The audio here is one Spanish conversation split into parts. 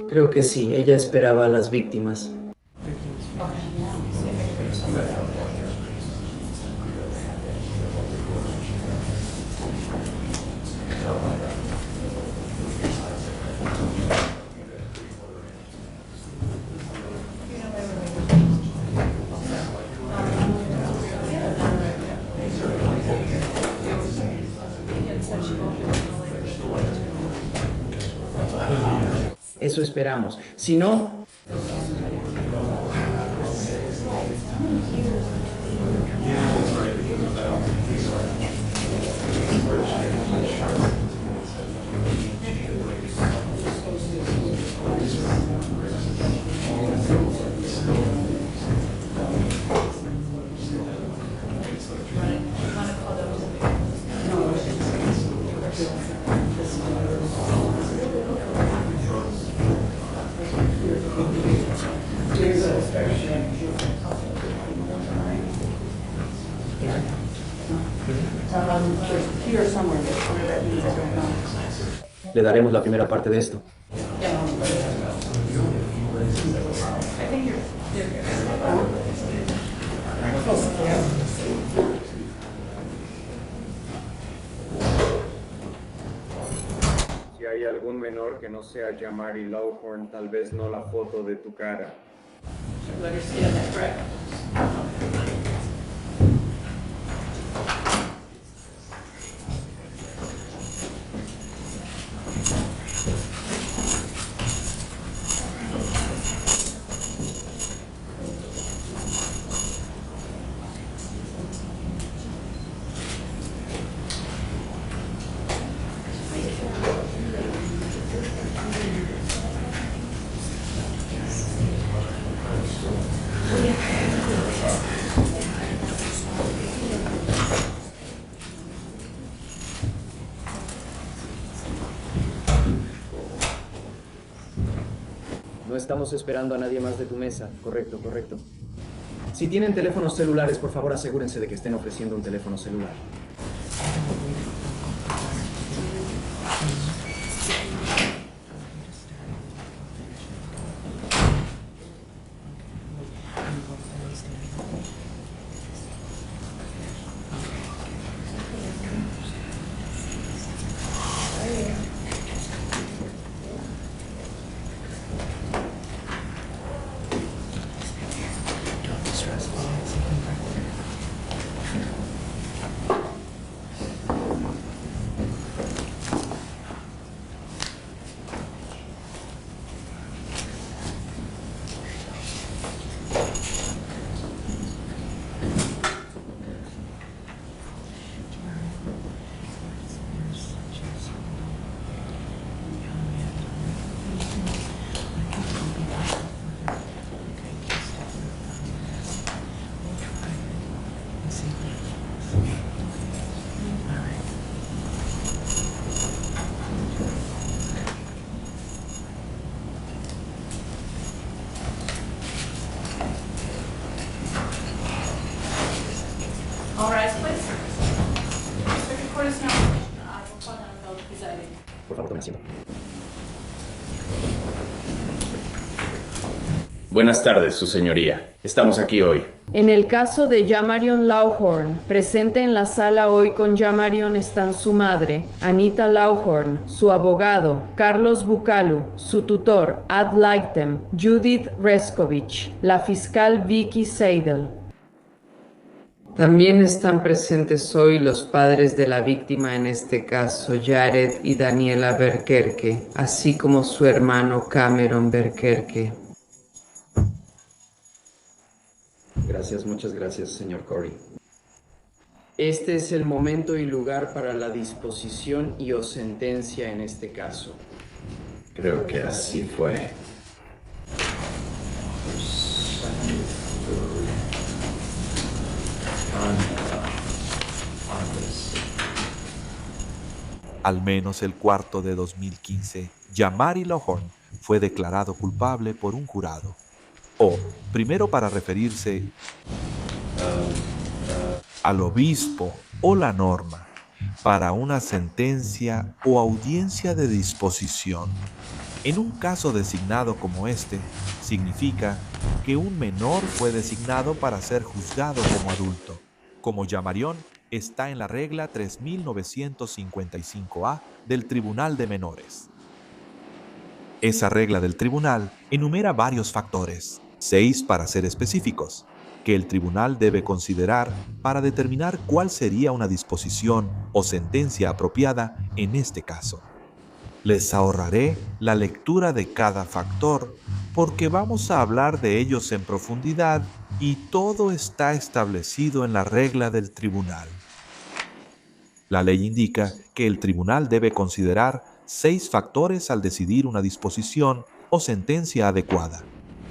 Creo que sí, ella esperaba a las víctimas. Eso esperamos. Si no, le daremos la primera parte de esto. Si hay algún menor que no sea Jamari Lawhorn, tal vez no la foto de tu cara. No estamos esperando a nadie más de tu mesa. Correcto, correcto. Si tienen teléfonos celulares, por favor asegúrense de que estén ofreciendo un teléfono celular. All rise, please. Circuit Court is now open. I will call down Bill presiding. Por favor, tomen asiento. Buenas tardes, su señoría. Estamos aquí hoy. En el caso de Jamarion Lawhorn, presente en la sala hoy con Jamarion están su madre, Anita Lawhorn, su abogado, Carlos Bucalu, su tutor, Ad Lightem, Judith Reskovich, la fiscal Vicky Seidel. También están presentes hoy los padres de la víctima en este caso, Jared y Daniela Berkerke, así como su hermano Cameron Berkerke. Gracias, muchas gracias, señor Corey. Este es el momento y lugar para la disposición y o sentencia en este caso. Creo que así fue. Al menos el cuarto de 2015, Jamari Lawhorn fue declarado culpable por un jurado. O, primero para referirse al obispo o la norma, para una sentencia o audiencia de disposición. En un caso designado como este, significa que un menor fue designado para ser juzgado como adulto. Como Yamarión está en la regla 3955A del Tribunal de Menores. Esa regla del tribunal enumera varios factores, 6 para ser específicos, que el tribunal debe considerar para determinar cuál sería una disposición o sentencia apropiada en este caso. Les ahorraré la lectura de cada factor porque vamos a hablar de ellos en profundidad y todo está establecido en la regla del tribunal. La ley indica que el tribunal debe considerar 6 factores al decidir una disposición o sentencia adecuada,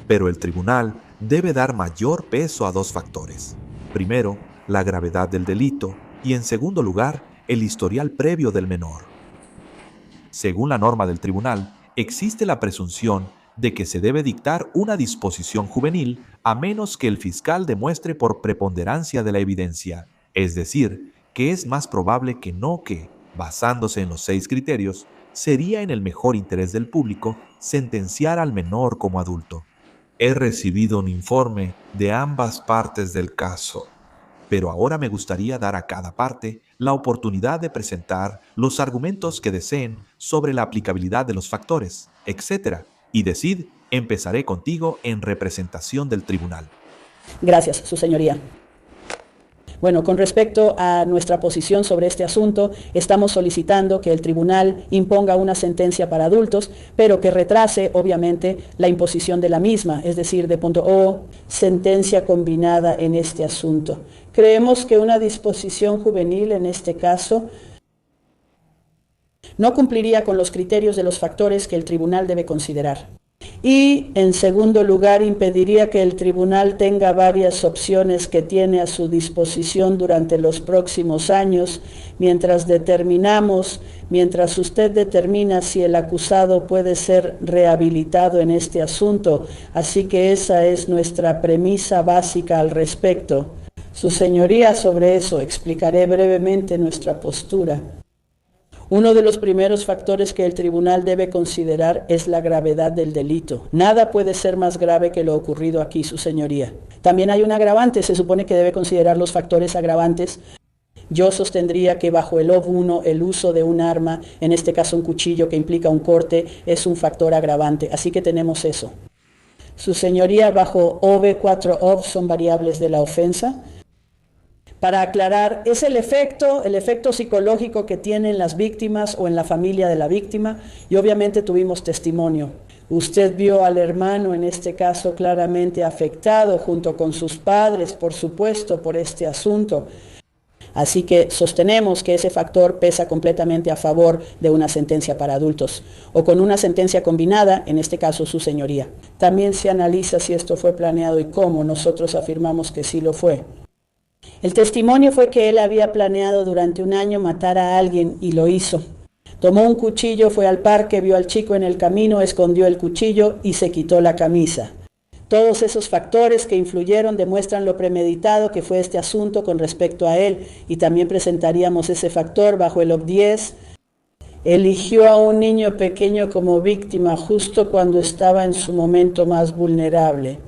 pero el tribunal debe dar mayor peso a 2 factores. Primero, la gravedad del delito y en segundo lugar, el historial previo del menor. Según la norma del tribunal, existe la presunción de que se debe dictar una disposición juvenil a menos que el fiscal demuestre por preponderancia de la evidencia, es decir, que es más probable que no que, basándose en los 6 criterios, sería en el mejor interés del público sentenciar al menor como adulto. He recibido un informe de ambas partes del caso, pero ahora me gustaría dar a cada parte la oportunidad de presentar los argumentos que deseen sobre la aplicabilidad de los factores, etc. Y Decid, empezaré contigo en representación del tribunal. Gracias, Su Señoría. Bueno, con respecto a nuestra posición sobre este asunto, estamos solicitando que el tribunal imponga una sentencia para adultos, pero que retrase, obviamente, la imposición de la misma, es decir, de punto O, sentencia combinada en este asunto. Creemos que una disposición juvenil en este caso no cumpliría con los criterios de los factores que el tribunal debe considerar. Y, en segundo lugar, impediría que el tribunal tenga varias opciones que tiene a su disposición durante los próximos años, mientras usted determina si el acusado puede ser rehabilitado en este asunto. Así que esa es nuestra premisa básica al respecto. Su Señoría, sobre eso explicaré brevemente nuestra postura. Uno de los primeros factores que el tribunal debe considerar es la gravedad del delito. Nada puede ser más grave que lo ocurrido aquí, Su Señoría. También hay un agravante, se supone que debe considerar los factores agravantes. Yo sostendría que bajo el OV1 el uso de un arma, en este caso un cuchillo que implica un corte, es un factor agravante. Así que tenemos eso. Su Señoría, bajo OV4 OV son variables de la ofensa. Para aclarar, es el efecto psicológico que tienen las víctimas o en la familia de la víctima, y obviamente tuvimos testimonio. Usted vio al hermano, en este caso, claramente afectado, junto con sus padres, por supuesto, por este asunto. Así que sostenemos que ese factor pesa completamente a favor de una sentencia para adultos, o con una sentencia combinada, en este caso, Su Señoría. También se analiza si esto fue planeado y cómo. Nosotros afirmamos que sí lo fue. El testimonio fue que él había planeado durante un año matar a alguien y lo hizo. Tomó un cuchillo, fue al parque, vio al chico en el camino, escondió el cuchillo y se quitó la camisa. Todos esos factores que influyeron demuestran lo premeditado que fue este asunto con respecto a él, y también presentaríamos ese factor bajo el OV10. Eligió a un niño pequeño como víctima justo cuando estaba en su momento más vulnerable.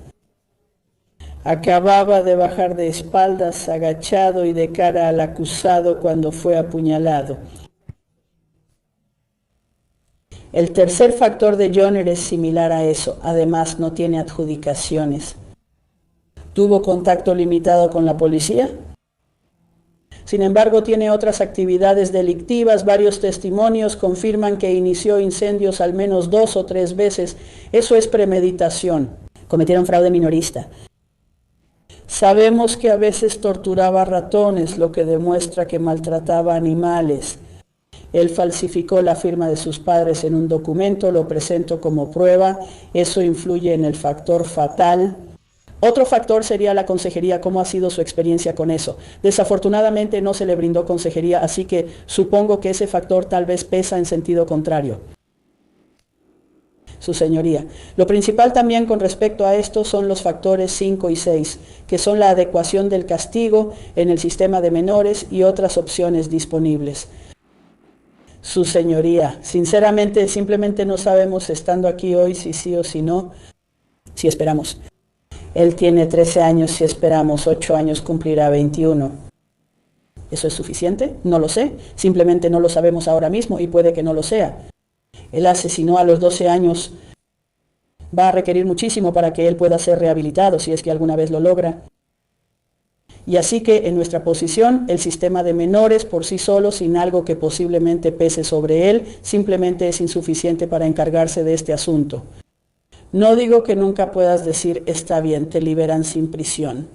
Acababa de bajar de espaldas, agachado y de cara al acusado cuando fue apuñalado. El tercer factor de Joner es similar a eso, además no tiene adjudicaciones. ¿Tuvo contacto limitado con la policía? Sin embargo, tiene otras actividades delictivas. Varios testimonios confirman que inició incendios al menos 2 o 3 veces. Eso es premeditación. Cometieron fraude minorista. Sabemos que a veces torturaba ratones, lo que demuestra que maltrataba animales. Él falsificó la firma de sus padres en un documento, lo presento como prueba. Eso influye en el factor fatal. Otro factor sería la consejería. ¿Cómo ha sido su experiencia con eso? Desafortunadamente no se le brindó consejería, así que supongo que ese factor tal vez pesa en sentido contrario. su señoría. Lo principal también con respecto a esto son los factores 5 y 6, que son la adecuación del castigo en el sistema de menores y otras opciones disponibles. Su señoría, sinceramente, simplemente no sabemos, estando aquí hoy, si sí o si no, si esperamos. Él tiene 13 años, si esperamos 8 años cumplirá 21. ¿Eso es suficiente? No lo sé, simplemente no lo sabemos ahora mismo y puede que no lo sea. Él asesinó a los 12 años, va a requerir muchísimo para que él pueda ser rehabilitado, si es que alguna vez lo logra. Y así que en nuestra posición, el sistema de menores por sí solo, sin algo que posiblemente pese sobre él, simplemente es insuficiente para encargarse de este asunto. No digo que nunca puedas decir, está bien, te liberan sin prisión.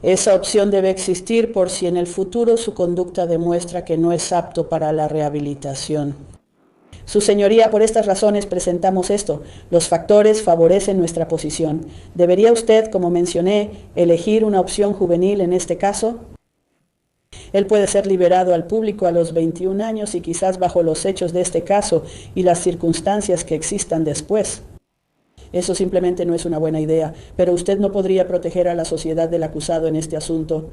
Esa opción debe existir por si en el futuro su conducta demuestra que no es apto para la rehabilitación. Su señoría, por estas razones presentamos esto. Los factores favorecen nuestra posición. ¿Debería usted, como mencioné, elegir una opción juvenil en este caso? Él puede ser liberado al público a los 21 años y quizás bajo los hechos de este caso y las circunstancias que existan después. Eso simplemente no es una buena idea, pero usted no podría proteger a la sociedad del acusado en este asunto.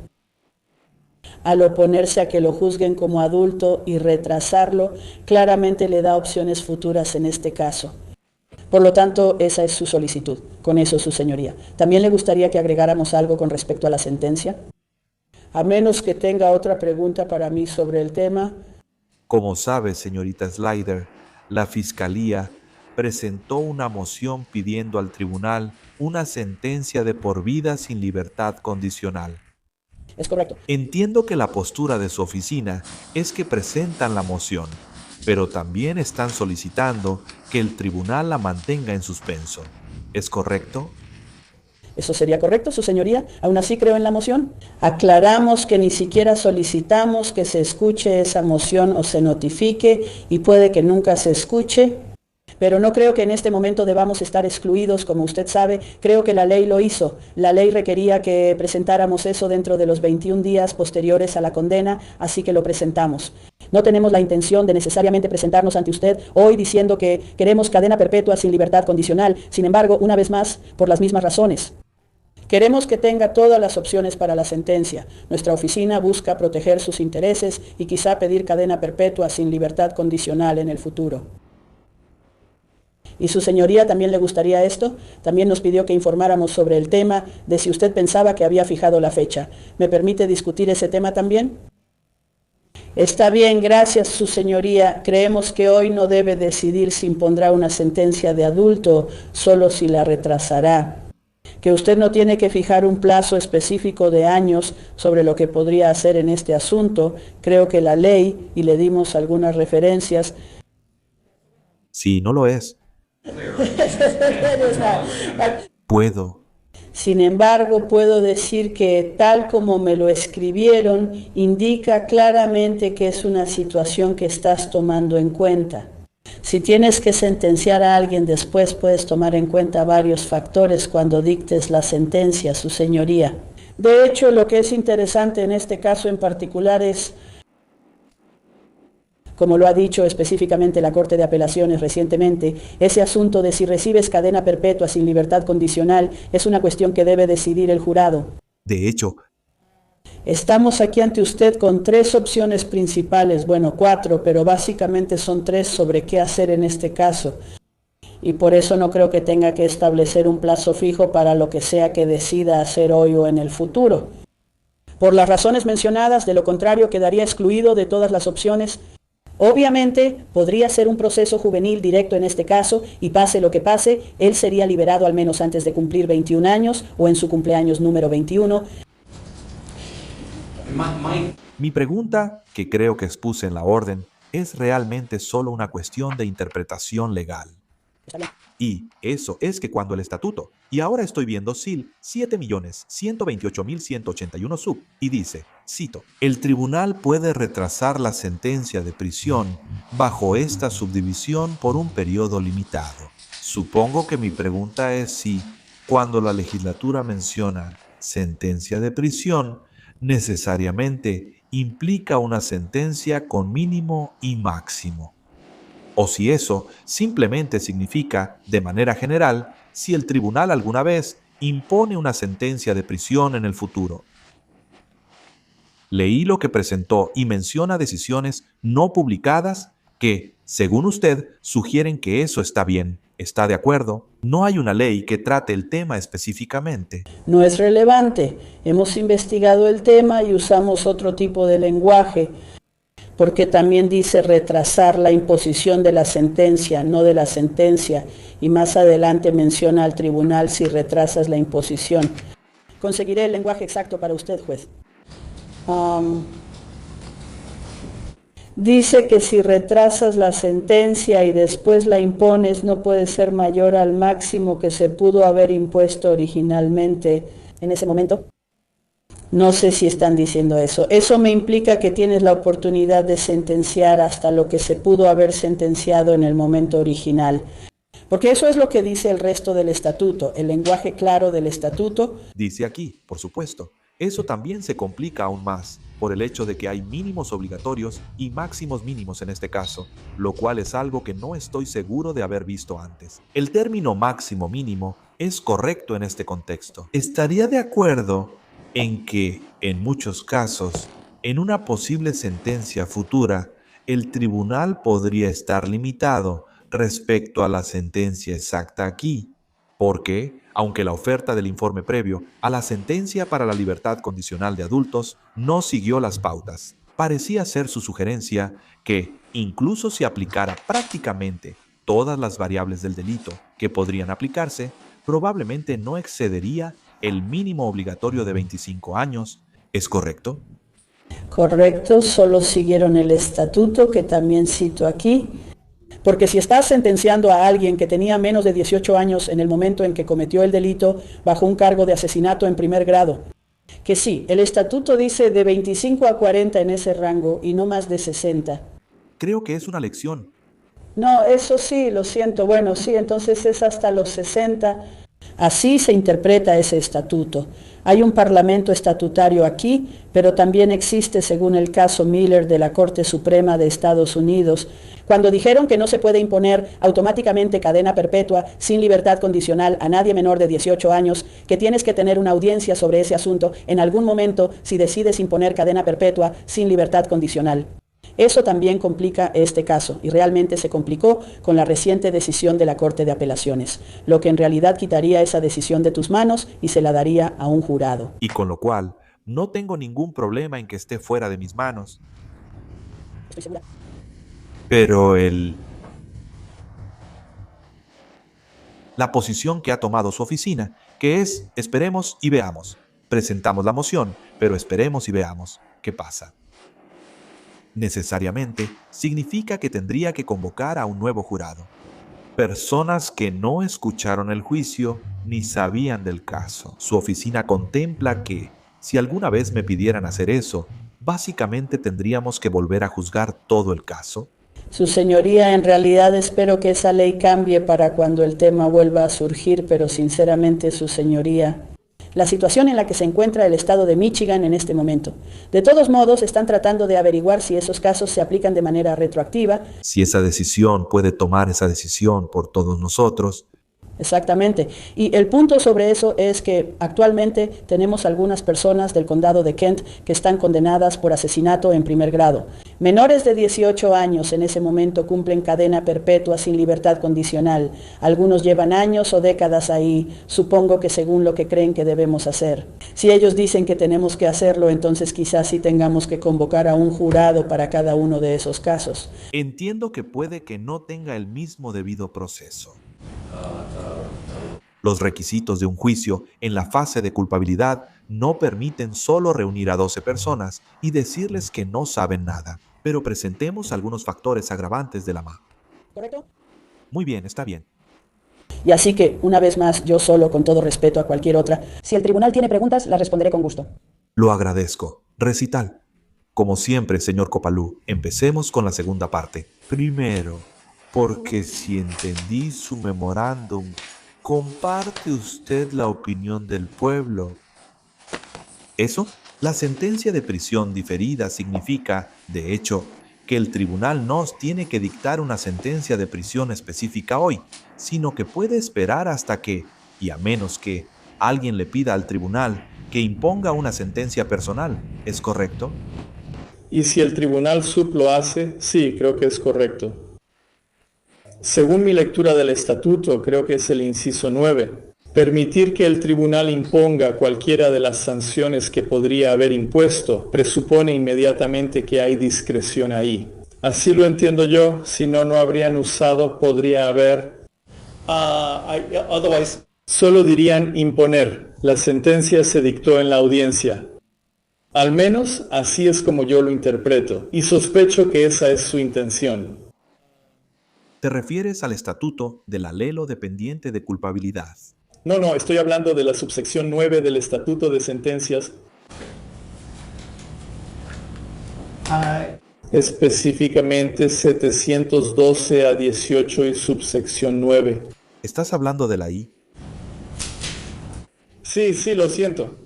Al oponerse a que lo juzguen como adulto y retrasarlo, claramente le da opciones futuras en este caso. Por lo tanto, esa es su solicitud. Con eso, su señoría. ¿También le gustaría que agregáramos algo con respecto a la sentencia? A menos que tenga otra pregunta para mí sobre el tema. Como sabe, señorita Slider, la Fiscalía presentó una moción pidiendo al tribunal una sentencia de por vida sin libertad condicional. Es correcto. Entiendo que la postura de su oficina es que presentan la moción, pero también están solicitando que el tribunal la mantenga en suspenso. ¿Es correcto? ¿Eso sería correcto, su señoría? Aún así creo en la moción. Aclaramos que ni siquiera solicitamos que se escuche esa moción o se notifique y puede que nunca se escuche. Pero no creo que en este momento debamos estar excluidos, como usted sabe. Creo que la ley lo hizo. La ley requería que presentáramos eso dentro de los 21 días posteriores a la condena, así que lo presentamos. No tenemos la intención de necesariamente presentarnos ante usted hoy diciendo que queremos cadena perpetua sin libertad condicional. Sin embargo, una vez más, por las mismas razones. Queremos que tenga todas las opciones para la sentencia. Nuestra oficina busca proteger sus intereses y quizá pedir cadena perpetua sin libertad condicional en el futuro. ¿Y su señoría también le gustaría esto? También nos pidió que informáramos sobre el tema de si usted pensaba que había fijado la fecha. ¿Me permite discutir ese tema también? Está bien, gracias, su señoría. Creemos que hoy no debe decidir si impondrá una sentencia de adulto, solo si la retrasará. Que usted no tiene que fijar un plazo específico de años sobre lo que podría hacer en este asunto. Creo que la ley, y le dimos algunas referencias. Sí, no lo es. Puedo. Sin embargo, puedo decir que tal como me lo escribieron, indica claramente que es una situación que estás tomando en cuenta. Si tienes que sentenciar a alguien después, puedes tomar en cuenta varios factores cuando dictes la sentencia, su señoría. De hecho, lo que es interesante en este caso en particular es, como lo ha dicho específicamente la Corte de Apelaciones recientemente, ese asunto de si recibes cadena perpetua sin libertad condicional es una cuestión que debe decidir el jurado. De hecho, estamos aquí ante usted con 3 opciones principales, bueno, 4, pero básicamente son 3 sobre qué hacer en este caso. Y por eso no creo que tenga que establecer un plazo fijo para lo que sea que decida hacer hoy o en el futuro. Por las razones mencionadas, de lo contrario quedaría excluido de todas las opciones. Obviamente, podría ser un proceso juvenil directo en este caso, y pase lo que pase, él sería liberado al menos antes de cumplir 21 años o en su cumpleaños número 21. Mi pregunta, que creo que expuse en la orden, es realmente solo una cuestión de interpretación legal. Y eso es que cuando el estatuto, y ahora estoy viendo SIL 7.128.181 sub, y dice, cito, el tribunal puede retrasar la sentencia de prisión bajo esta subdivisión por un periodo limitado. Supongo que mi pregunta es si, cuando la legislatura menciona sentencia de prisión, necesariamente implica una sentencia con mínimo y máximo. o si eso simplemente significa, de manera general, si el tribunal alguna vez impone una sentencia de prisión en el futuro. Leí lo que presentó y menciona decisiones no publicadas que, según usted, sugieren que eso está bien. ¿Está de acuerdo? No hay una ley que trate el tema específicamente. No es relevante. Hemos investigado el tema y usamos otro tipo de lenguaje, porque también dice retrasar la imposición de la sentencia, no de la sentencia, y más adelante menciona al tribunal si retrasas la imposición. Conseguiré el lenguaje exacto para usted, juez. Dice que si retrasas la sentencia y después la impones, no puede ser mayor al máximo que se pudo haber impuesto originalmente en ese momento. No sé si están diciendo eso. Eso me implica que tienes la oportunidad de sentenciar hasta lo que se pudo haber sentenciado en el momento original. Porque eso es lo que dice el resto del estatuto, el lenguaje claro del estatuto. Dice aquí, por supuesto. Eso también se complica aún más por el hecho de que hay mínimos obligatorios y máximos mínimos en este caso, lo cual es algo que no estoy seguro de haber visto antes. El término máximo mínimo es correcto en este contexto. Estaría de acuerdo en que, en muchos casos, en una posible sentencia futura, el tribunal podría estar limitado respecto a la sentencia exacta aquí, porque, aunque la oferta del informe previo a la sentencia para la libertad condicional de adultos no siguió las pautas, parecía ser su sugerencia que, incluso si aplicara prácticamente todas las variables del delito que podrían aplicarse, probablemente no excedería el mínimo obligatorio de 25 años. ¿Es correcto? Correcto, solo siguieron el estatuto que también cito aquí. Porque si estás sentenciando a alguien que tenía menos de 18 años en el momento en que cometió el delito bajo un cargo de asesinato en primer grado, que sí, el estatuto dice de 25 a 40 en ese rango y no más de 60. Creo que es una lección. No, eso sí, lo siento. Bueno, sí, entonces es hasta los 60. Así se interpreta ese estatuto. Hay un parlamento estatutario aquí, pero también existe, según el caso Miller de la Corte Suprema de Estados Unidos, cuando dijeron que no se puede imponer automáticamente cadena perpetua sin libertad condicional a nadie menor de 18 años, que tienes que tener una audiencia sobre ese asunto en algún momento si decides imponer cadena perpetua sin libertad condicional. Eso también complica este caso, y realmente se complicó con la reciente decisión de la Corte de Apelaciones, lo que en realidad quitaría esa decisión de tus manos y se la daría a un jurado. Y con lo cual, no tengo ningún problema en que esté fuera de mis manos. Estoy segura. Pero la posición que ha tomado su oficina, que es esperemos y veamos. Presentamos la moción, pero esperemos y veamos qué pasa. Necesariamente significa que tendría que convocar a un nuevo jurado. Personas que no escucharon el juicio ni sabían del caso. Su oficina contempla que, si alguna vez me pidieran hacer eso, básicamente tendríamos que volver a juzgar todo el caso. Su señoría, en realidad espero que esa ley cambie para cuando el tema vuelva a surgir, pero sinceramente, su señoría, la situación en la que se encuentra el estado de Michigan en este momento. De todos modos, están tratando de averiguar si esos casos se aplican de manera retroactiva. Si esa decisión puede tomar esa decisión por todos nosotros. Exactamente. Y el punto sobre eso es que actualmente tenemos algunas personas del condado de Kent que están condenadas por asesinato en primer grado. Menores de 18 años en ese momento cumplen cadena perpetua sin libertad condicional. Algunos llevan años o décadas ahí, supongo que según lo que creen que debemos hacer. Si ellos dicen que tenemos que hacerlo, entonces quizás sí tengamos que convocar a un jurado para cada uno de esos casos. Entiendo que puede que no tenga el mismo debido proceso. Los requisitos de un juicio en la fase de culpabilidad no permiten solo reunir a 12 personas y decirles que no saben nada, pero presentemos algunos factores agravantes de la MA. ¿Correcto? Muy bien, está bien. Y así que, una vez más, yo solo, con todo respeto a cualquier otra, si el tribunal tiene preguntas, las responderé con gusto. Lo agradezco. Recital. Como siempre, señor Copalú, empecemos con la segunda parte. Primero, porque si entendí su memorándum, ¿comparte usted la opinión del pueblo? ¿Eso? La sentencia de prisión diferida significa, de hecho, que el tribunal no tiene que dictar una sentencia de prisión específica hoy, sino que puede esperar hasta que, y a menos que, alguien le pida al tribunal que imponga una sentencia personal. ¿Es correcto? Y si el tribunal sub lo hace, sí, creo que es correcto. Según mi lectura del estatuto, creo que es el inciso 9. Permitir que el tribunal imponga cualquiera de las sanciones que podría haber impuesto presupone inmediatamente que hay discreción ahí. Así lo entiendo yo, si no, no habrían usado, podría haber. Otherwise, solo dirían imponer. La sentencia se dictó en la audiencia. Al menos así es como yo lo interpreto, y sospecho que esa es su intención. ¿Te refieres al estatuto del alelo dependiente de culpabilidad? No, estoy hablando de la subsección 9 del Estatuto de Sentencias. Específicamente 712 a 18 y subsección 9. ¿Estás hablando de la I? Sí, lo siento.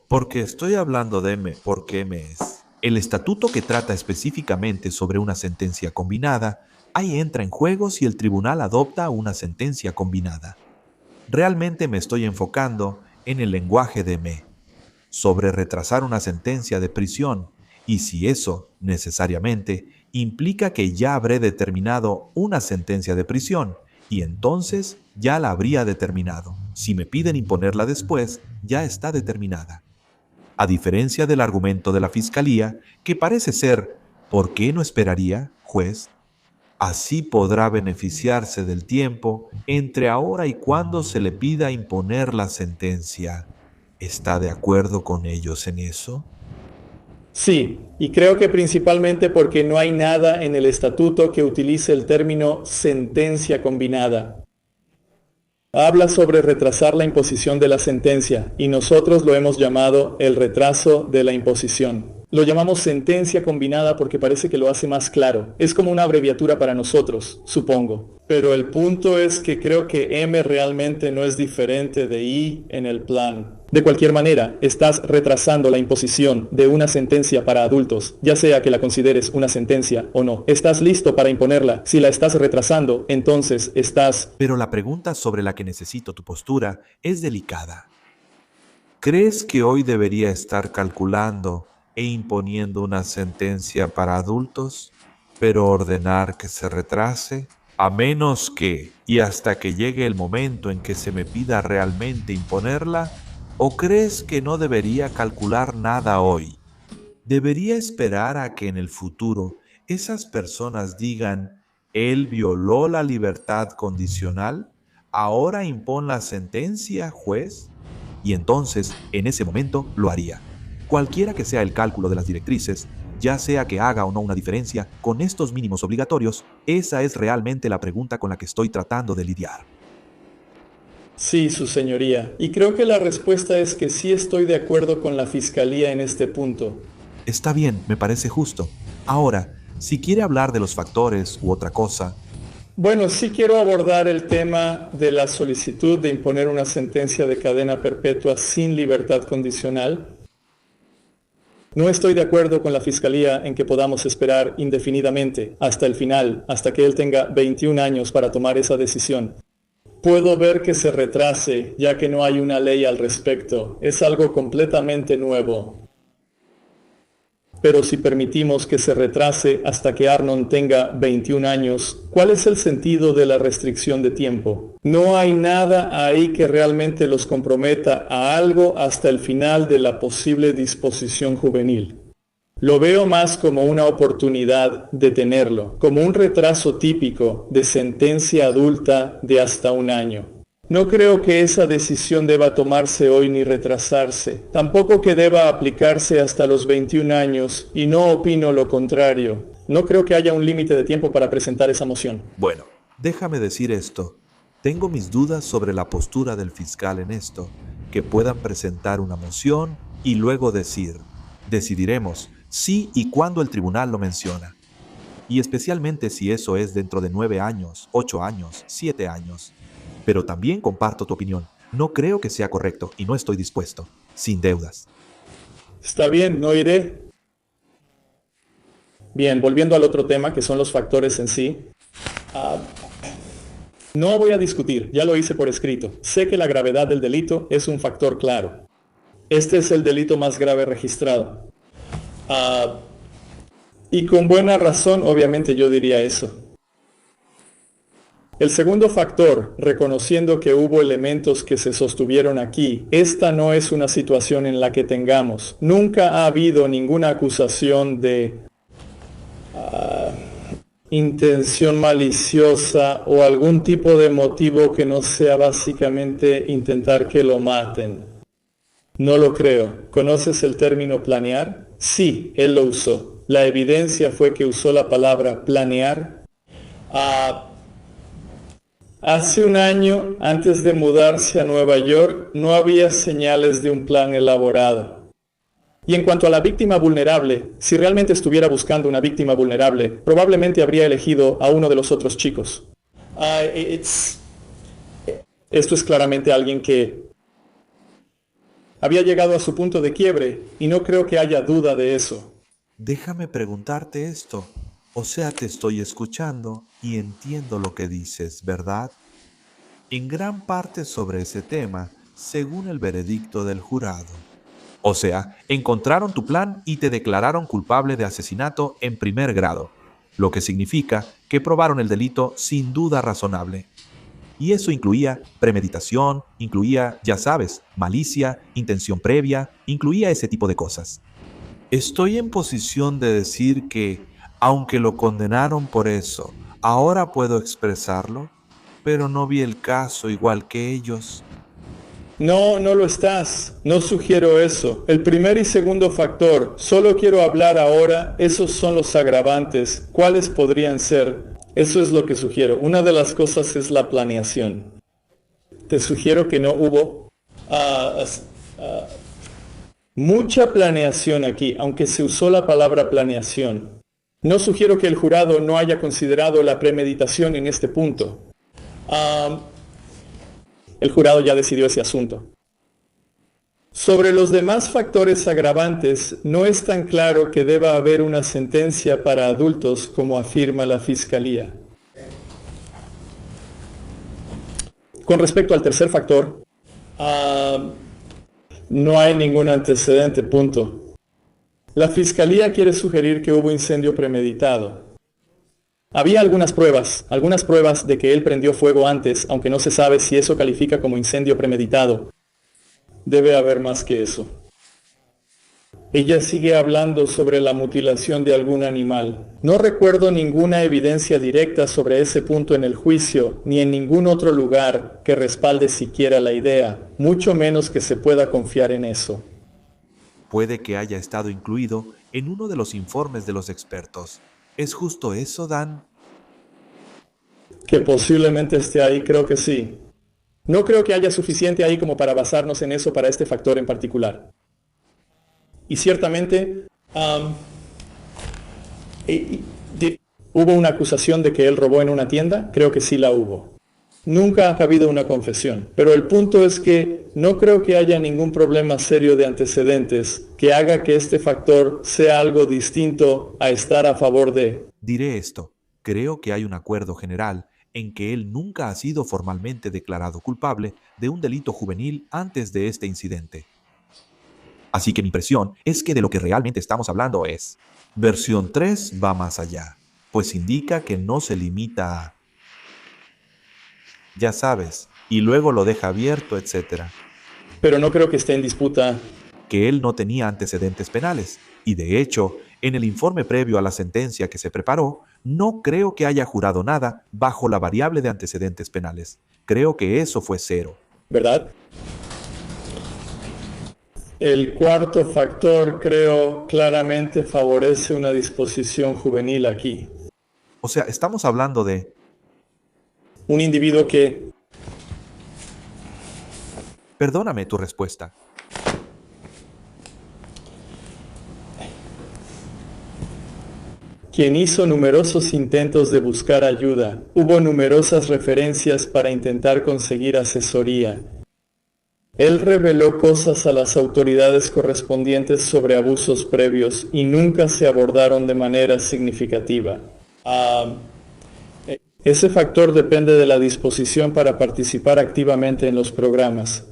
Porque estoy hablando de M, porque M es. El estatuto que trata específicamente sobre una sentencia combinada, ahí entra en juego si el tribunal adopta una sentencia combinada. Realmente me estoy enfocando en el lenguaje de M, sobre retrasar una sentencia de prisión, y si eso, necesariamente, implica que ya habré determinado una sentencia de prisión, y entonces ya la habría determinado. Si me piden imponerla después, ya está determinada. A diferencia del argumento de la Fiscalía, que parece ser, ¿por qué no esperaría, juez? Así podrá beneficiarse del tiempo entre ahora y cuando se le pida imponer la sentencia. ¿Está de acuerdo con ellos en eso? Sí, y creo que principalmente porque no hay nada en el estatuto que utilice el término sentencia combinada. Habla sobre retrasar la imposición de la sentencia, y nosotros lo hemos llamado el retraso de la imposición. Lo llamamos sentencia combinada porque parece que lo hace más claro. Es como una abreviatura para nosotros, supongo. Pero el punto es que creo que M realmente no es diferente de I en el plan. De cualquier manera, estás retrasando la imposición de una sentencia para adultos, ya sea que la consideres una sentencia o no. Estás listo para imponerla. Si la estás retrasando, entonces estás... Pero la pregunta sobre la que necesito tu postura es delicada. ¿Crees que hoy debería estar calculando e imponiendo una sentencia para adultos, pero ordenar que se retrase? A menos que, y hasta que llegue el momento en que se me pida realmente imponerla, ¿o crees que no debería calcular nada hoy? ¿Debería esperar a que en el futuro esas personas digan, él violó la libertad condicional? ¿Ahora impón la sentencia, juez? Y entonces, en ese momento, lo haría. Cualquiera que sea el cálculo de las directrices, ya sea que haga o no una diferencia con estos mínimos obligatorios, esa es realmente la pregunta con la que estoy tratando de lidiar. Sí, su señoría. Y creo que la respuesta es que sí estoy de acuerdo con la Fiscalía en este punto. Está bien, me parece justo. Ahora, si quiere hablar de los factores u otra cosa... Bueno, sí quiero abordar el tema de la solicitud de imponer una sentencia de cadena perpetua sin libertad condicional. No estoy de acuerdo con la Fiscalía en que podamos esperar indefinidamente hasta el final, hasta que él tenga 21 años para tomar esa decisión. Puedo ver que se retrase, ya que no hay una ley al respecto. Es algo completamente nuevo. Pero si permitimos que se retrase hasta que Arnon tenga 21 años, ¿cuál es el sentido de la restricción de tiempo? No hay nada ahí que realmente los comprometa a algo hasta el final de la posible disposición juvenil. Lo veo más como una oportunidad de tenerlo, como un retraso típico de sentencia adulta de hasta 1 año. No creo que esa decisión deba tomarse hoy ni retrasarse, tampoco que deba aplicarse hasta los 21 años, y no opino lo contrario. No creo que haya un límite de tiempo para presentar esa moción. Bueno, déjame decir esto. Tengo mis dudas sobre la postura del fiscal en esto, que puedan presentar una moción y luego decidiremos si y cuándo el tribunal lo menciona. Y especialmente si eso es dentro de 9 años, 8 años, 7 años. Pero también comparto tu opinión. No creo que sea correcto y no estoy dispuesto. Sin deudas. Está bien, no iré. Bien, volviendo al otro tema, que son los factores en sí. No voy a discutir, ya lo hice por escrito. Sé que la gravedad del delito es un factor claro. Este es el delito más grave registrado. Y con buena razón, obviamente yo diría eso. El segundo factor, reconociendo que hubo elementos que se sostuvieron aquí, esta no es una situación en la que tengamos. Nunca ha habido ninguna acusación de intención maliciosa o algún tipo de motivo que no sea básicamente intentar que lo maten. No lo creo. ¿Conoces el término planear? Sí, él lo usó. La evidencia fue que usó la palabra planear. Hace un año, antes de mudarse a Nueva York, no había señales de un plan elaborado. Y en cuanto a la víctima vulnerable, si realmente estuviera buscando una víctima vulnerable, probablemente habría elegido a uno de los otros chicos. Esto es claramente alguien que había llegado a su punto de quiebre, y no creo que haya duda de eso. Déjame preguntarte esto. O sea, te estoy escuchando y entiendo lo que dices, ¿verdad? En gran parte sobre ese tema, según el veredicto del jurado. O sea, encontraron tu plan y te declararon culpable de asesinato en primer grado, lo que significa que probaron el delito sin duda razonable. Y eso incluía premeditación, incluía, ya sabes, malicia, intención previa, incluía ese tipo de cosas. Estoy en posición de decir que, aunque lo condenaron por eso, ahora puedo expresarlo, pero no vi el caso igual que ellos. No, no lo estás. No sugiero eso. El primer y segundo factor, solo quiero hablar ahora, esos son los agravantes. ¿Cuáles podrían ser? Eso es lo que sugiero. Una de las cosas es la planeación. Te sugiero que no hubo mucha planeación aquí, aunque se usó la palabra planeación. No sugiero que el jurado no haya considerado la premeditación en este punto. El jurado ya decidió ese asunto. Sobre los demás factores agravantes, no es tan claro que deba haber una sentencia para adultos como afirma la Fiscalía. Con respecto al tercer factor, no hay ningún antecedente, punto. La Fiscalía quiere sugerir que hubo incendio premeditado. Había algunas pruebas de que él prendió fuego antes, aunque no se sabe si eso califica como incendio premeditado. Debe haber más que eso. Ella sigue hablando sobre la mutilación de algún animal. No recuerdo ninguna evidencia directa sobre ese punto en el juicio, ni en ningún otro lugar que respalde siquiera la idea, mucho menos que se pueda confiar en eso. Puede que haya estado incluido en uno de los informes de los expertos. ¿Es justo eso, Dan? Que posiblemente esté ahí, creo que sí. No creo que haya suficiente ahí como para basarnos en eso para este factor en particular. Y ciertamente, ¿hubo una acusación de que él robó en una tienda? Creo que sí la hubo. Nunca ha habido una confesión, pero el punto es que no creo que haya ningún problema serio de antecedentes que haga que este factor sea algo distinto a estar a favor de... Diré esto. Creo que hay un acuerdo general en que él nunca ha sido formalmente declarado culpable de un delito juvenil antes de este incidente. Así que mi impresión es que de lo que realmente estamos hablando es... Versión 3 va más allá, pues indica que no se limita a... Ya sabes, y luego lo deja abierto, etc. Pero no creo que esté en disputa. Que él no tenía antecedentes penales, y de hecho, en el informe previo a la sentencia que se preparó, no creo que haya jurado nada bajo la variable de antecedentes penales. Creo que eso fue 0. ¿Verdad? El cuarto factor, creo, claramente favorece una disposición juvenil aquí. O sea, estamos hablando de... Un individuo que... Perdóname tu respuesta. Quien hizo numerosos intentos de buscar ayuda. Hubo numerosas referencias para intentar conseguir asesoría. Él reveló cosas a las autoridades correspondientes sobre abusos previos y nunca se abordaron de manera significativa. Ese factor depende de la disposición para participar activamente en los programas.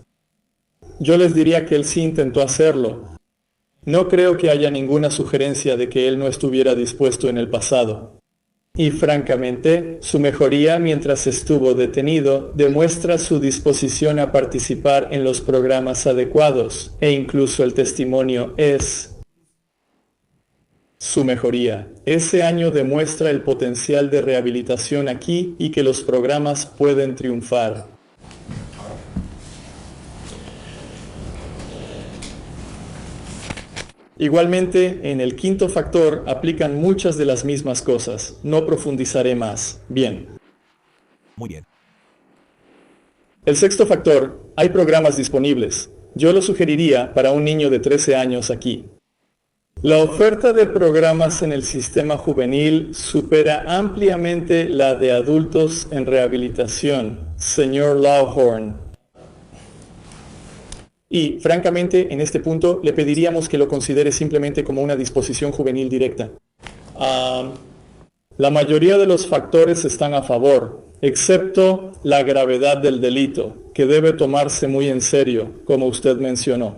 Yo les diría que él sí intentó hacerlo. No creo que haya ninguna sugerencia de que él no estuviera dispuesto en el pasado. Y francamente, su mejoría mientras estuvo detenido demuestra su disposición a participar en los programas adecuados, e incluso el testimonio es su mejoría. Ese año demuestra el potencial de rehabilitación aquí y que los programas pueden triunfar. Igualmente, en el quinto factor aplican muchas de las mismas cosas. No profundizaré más. Bien. Muy bien. El sexto factor, hay programas disponibles. Yo lo sugeriría para un niño de 13 años aquí. La oferta de programas en el sistema juvenil supera ampliamente la de adultos en rehabilitación, señor Lawhorn. Y, francamente, en este punto le pediríamos que lo considere simplemente como una disposición juvenil directa. La mayoría de los factores están a favor, excepto la gravedad del delito, que debe tomarse muy en serio, como usted mencionó.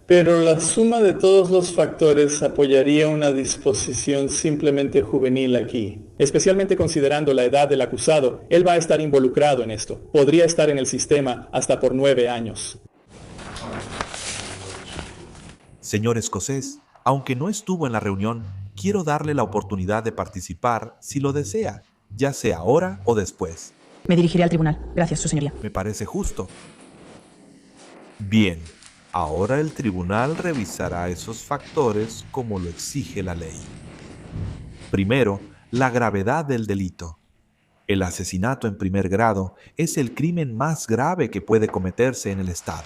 Pero la suma de todos los factores apoyaría una disposición simplemente juvenil aquí. Especialmente considerando la edad del acusado, él va a estar involucrado en esto. Podría estar en el sistema hasta por 9 años. Señor escocés, aunque no estuvo en la reunión, quiero darle la oportunidad de participar si lo desea, ya sea ahora o después. Me dirigiré al tribunal. Gracias, su señoría. Me parece justo. Bien, ahora el tribunal revisará esos factores como lo exige la ley. Primero, la gravedad del delito. El asesinato en primer grado es el crimen más grave que puede cometerse en el Estado.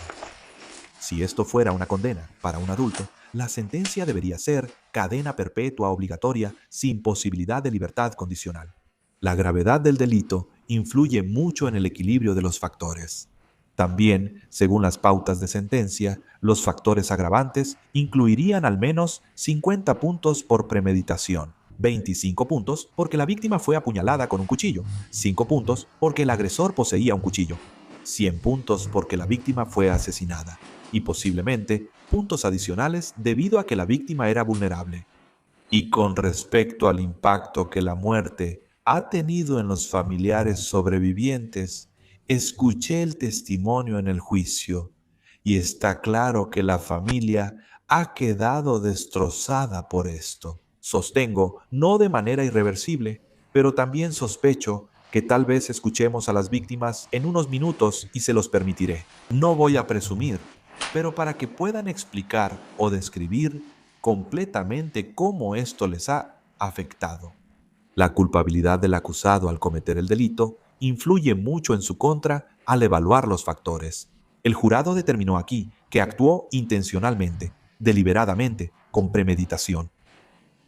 Si esto fuera una condena para un adulto, la sentencia debería ser cadena perpetua obligatoria sin posibilidad de libertad condicional. La gravedad del delito influye mucho en el equilibrio de los factores. También, según las pautas de sentencia, los factores agravantes incluirían al menos 50 puntos por premeditación, 25 puntos porque la víctima fue apuñalada con un cuchillo, 5 puntos porque el agresor poseía un cuchillo, 100 puntos porque la víctima fue asesinada y posiblemente puntos adicionales debido a que la víctima era vulnerable. Y con respecto al impacto que la muerte ha tenido en los familiares sobrevivientes, escuché el testimonio en el juicio y está claro que la familia ha quedado destrozada por esto. Sostengo, no de manera irreversible, pero también sospecho que tal vez escuchemos a las víctimas en unos minutos y se los permitiré. No voy a presumir, pero para que puedan explicar o describir completamente cómo esto les ha afectado. La culpabilidad del acusado al cometer el delito influye mucho en su contra al evaluar los factores. El jurado determinó aquí que actuó intencionalmente, deliberadamente, con premeditación.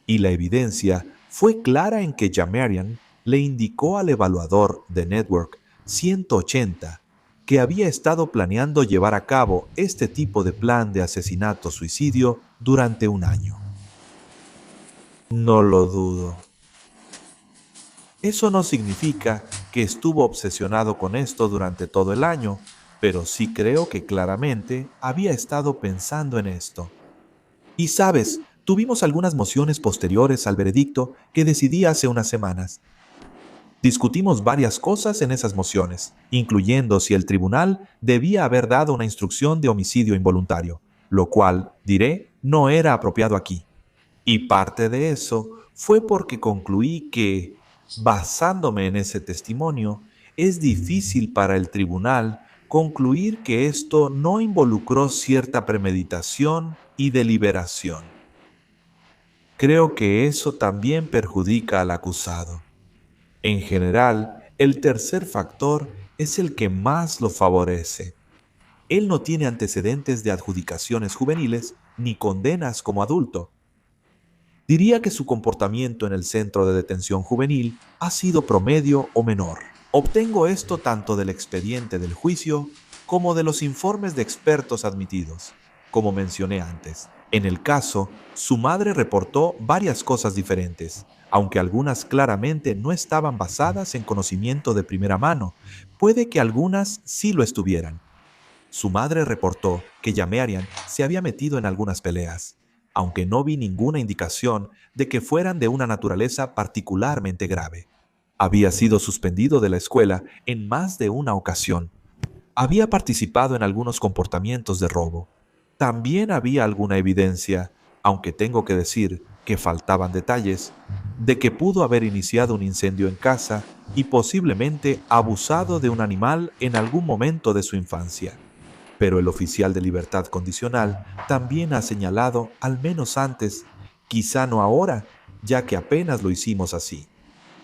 Y la evidencia fue clara en que Jamarian le indicó al evaluador de Network 180 que había estado planeando llevar a cabo este tipo de plan de asesinato-suicidio durante un año. No lo dudo. Eso no significa que estuvo obsesionado con esto durante todo el año, pero sí creo que claramente había estado pensando en esto. Y sabes, tuvimos algunas mociones posteriores al veredicto que decidí hace unas semanas. Discutimos varias cosas en esas mociones, incluyendo si el tribunal debía haber dado una instrucción de homicidio involuntario, lo cual, diré, no era apropiado aquí. Y parte de eso fue porque concluí que, basándome en ese testimonio, es difícil para el tribunal concluir que esto no involucró cierta premeditación y deliberación. Creo que eso también perjudica al acusado. En general, el tercer factor es el que más lo favorece. Él no tiene antecedentes de adjudicaciones juveniles ni condenas como adulto. Diría que su comportamiento en el centro de detención juvenil ha sido promedio o menor. Obtengo esto tanto del expediente del juicio como de los informes de expertos admitidos. Como mencioné antes, en el caso, su madre reportó varias cosas diferentes, aunque algunas claramente no estaban basadas en conocimiento de primera mano. Puede que algunas sí lo estuvieran. Su madre reportó que Yamarian se había metido en algunas peleas, aunque no vi ninguna indicación de que fueran de una naturaleza particularmente grave. Había sido suspendido de la escuela en más de una ocasión. Había participado en algunos comportamientos de robo. También había alguna evidencia, aunque tengo que decir que faltaban detalles, de que pudo haber iniciado un incendio en casa y posiblemente abusado de un animal en algún momento de su infancia. Pero el oficial de libertad condicional también ha señalado, al menos antes, quizá no ahora, ya que apenas lo hicimos así.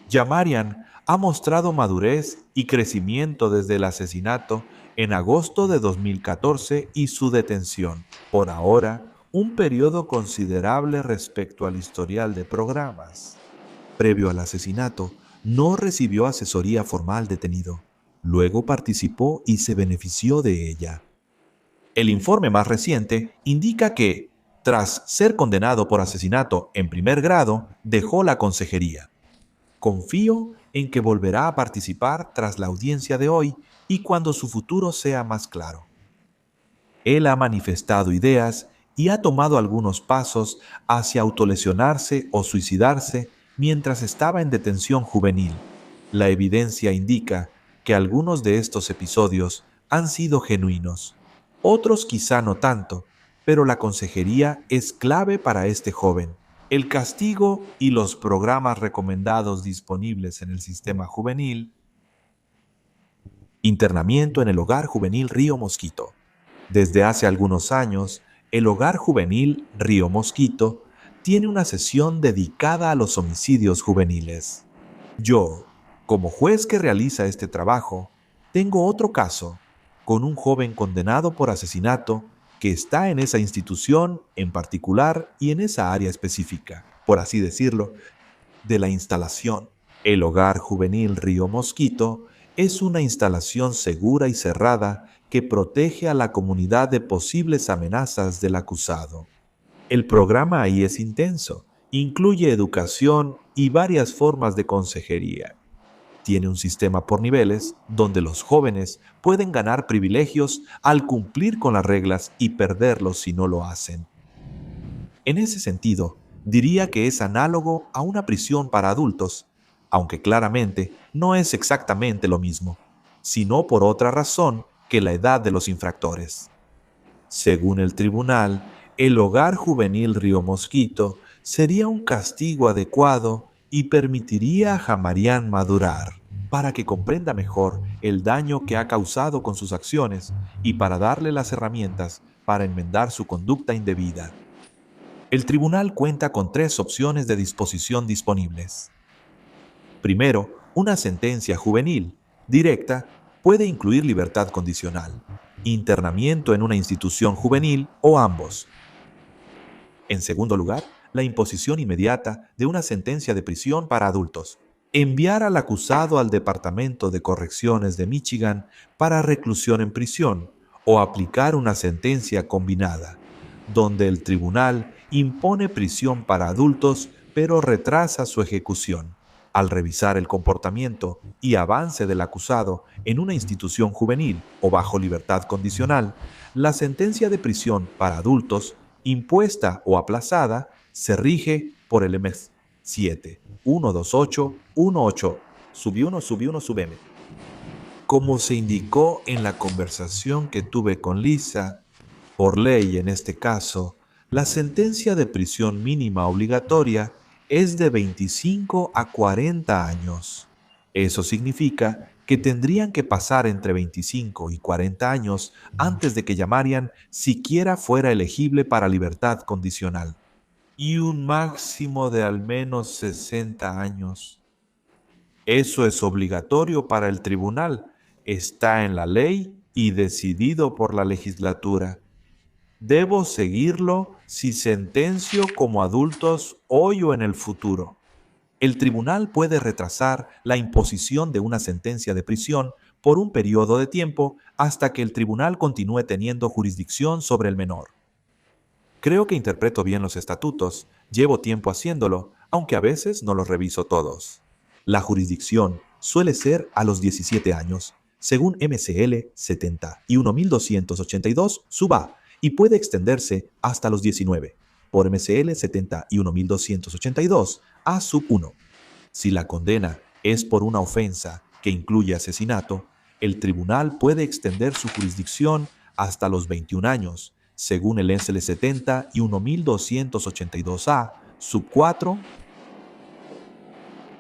Yamarian ha mostrado madurez y crecimiento desde el asesinato en agosto de 2014 y su detención. Por ahora, un periodo considerable respecto al historial de programas. Previo al asesinato, no recibió asesoría formal detenido. Luego participó y se benefició de ella. El informe más reciente indica que, tras ser condenado por asesinato en primer grado, dejó la consejería. Confío en que volverá a participar tras la audiencia de hoy y cuando su futuro sea más claro. Él ha manifestado ideas y ha tomado algunos pasos hacia autolesionarse o suicidarse mientras estaba en detención juvenil. La evidencia indica que algunos de estos episodios han sido genuinos. Otros quizá no tanto, pero la consejería es clave para este joven. El castigo y los programas recomendados disponibles en el sistema juvenil. Internamiento en el Hogar Juvenil Río Mosquito. Desde hace algunos años, el Hogar Juvenil Río Mosquito tiene una sesión dedicada a los homicidios juveniles. Yo, como juez que realiza este trabajo, tengo otro caso con un joven condenado por asesinato que está en esa institución en particular y en esa área específica, por así decirlo, de la instalación. El Hogar Juvenil Río Mosquito es una instalación segura y cerrada que protege a la comunidad de posibles amenazas del acusado. El programa ahí es intenso, incluye educación y varias formas de consejería. Tiene un sistema por niveles donde los jóvenes pueden ganar privilegios al cumplir con las reglas y perderlos si no lo hacen. En ese sentido, diría que es análogo a una prisión para adultos, aunque claramente no es exactamente lo mismo, sino por otra razón que la edad de los infractores. Según el tribunal, el Hogar Juvenil Río Mosquito sería un castigo adecuado y permitiría a Yamarian madurar, para que comprenda mejor el daño que ha causado con sus acciones y para darle las herramientas para enmendar su conducta indebida. El tribunal cuenta con 3 opciones de disposición disponibles. Primero, una sentencia juvenil, directa, puede incluir libertad condicional, internamiento en una institución juvenil o ambos. En segundo lugar, la imposición inmediata de una sentencia de prisión para adultos. Enviar al acusado al Departamento de Correcciones de Michigan para reclusión en prisión o aplicar una sentencia combinada, donde el tribunal impone prisión para adultos pero retrasa su ejecución. Al revisar el comportamiento y avance del acusado en una institución juvenil o bajo libertad condicional, la sentencia de prisión para adultos, impuesta o aplazada, se rige por el MS 7, 128-18-1-M. Como se indicó en la conversación que tuve con Lisa, por ley en este caso, la sentencia de prisión mínima obligatoria es de 25 a 40 años. Eso significa que tendrían que pasar entre 25 y 40 años antes de que Yamarian siquiera fuera elegible para libertad condicional. Y un máximo de al menos 60 años. Eso es obligatorio para el tribunal, está en la ley y decidido por la legislatura. Debo seguirlo si sentencio como adultos hoy o en el futuro. El tribunal puede retrasar la imposición de una sentencia de prisión por un periodo de tiempo hasta que el tribunal continúe teniendo jurisdicción sobre el menor. Creo que interpreto bien los estatutos, llevo tiempo haciéndolo, aunque a veces no los reviso todos. La jurisdicción suele ser a los 17 años, según MCL 71282 sub A, y puede extenderse hasta los 19, por MCL 71282 A sub 1. Si la condena es por una ofensa que incluye asesinato, el tribunal puede extender su jurisdicción hasta los 21 años, según el MCL 71282 A sub 4.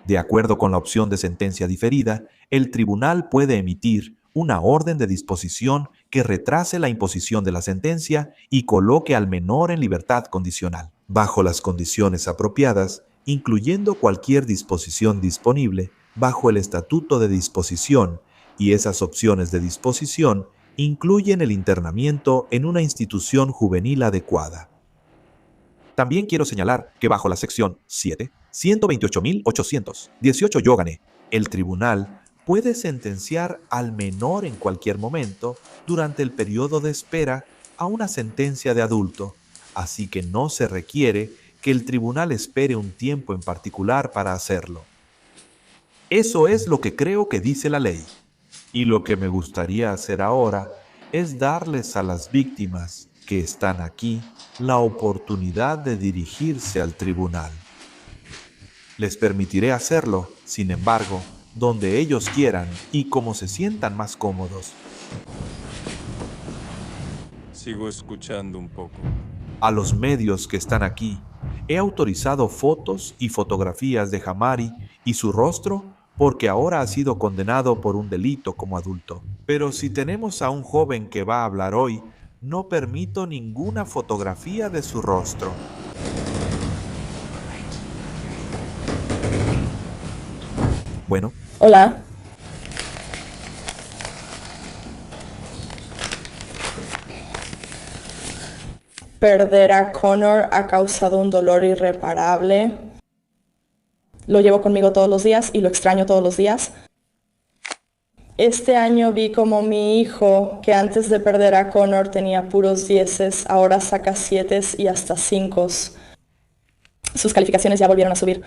De acuerdo con la opción de sentencia diferida, el tribunal puede emitir una orden de disposición que retrase la imposición de la sentencia y coloque al menor en libertad condicional, bajo las condiciones apropiadas, incluyendo cualquier disposición disponible bajo el Estatuto de Disposición, y esas opciones de disposición incluyen el internamiento en una institución juvenil adecuada. También quiero señalar que bajo la sección 7, 128.818 Yogane, el tribunal puede sentenciar al menor en cualquier momento durante el periodo de espera a una sentencia de adulto, así que no se requiere que el tribunal espere un tiempo en particular para hacerlo. Eso es lo que creo que dice la ley. Y lo que me gustaría hacer ahora es darles a las víctimas que están aquí la oportunidad de dirigirse al tribunal. Les permitiré hacerlo, sin embargo, donde ellos quieran y como se sientan más cómodos. Sigo escuchando un poco. A los medios que están aquí, he autorizado fotos y fotografías de Jamari y su rostro porque ahora ha sido condenado por un delito como adulto. Pero si tenemos a un joven que va a hablar hoy, no permito ninguna fotografía de su rostro. Bueno. Hola. Perder a Connor ha causado un dolor irreparable. Lo llevo conmigo todos los días y lo extraño todos los días. Este año vi como mi hijo, que antes de perder a Connor tenía puros 10, ahora saca 7 y hasta 5. Sus calificaciones ya volvieron a subir.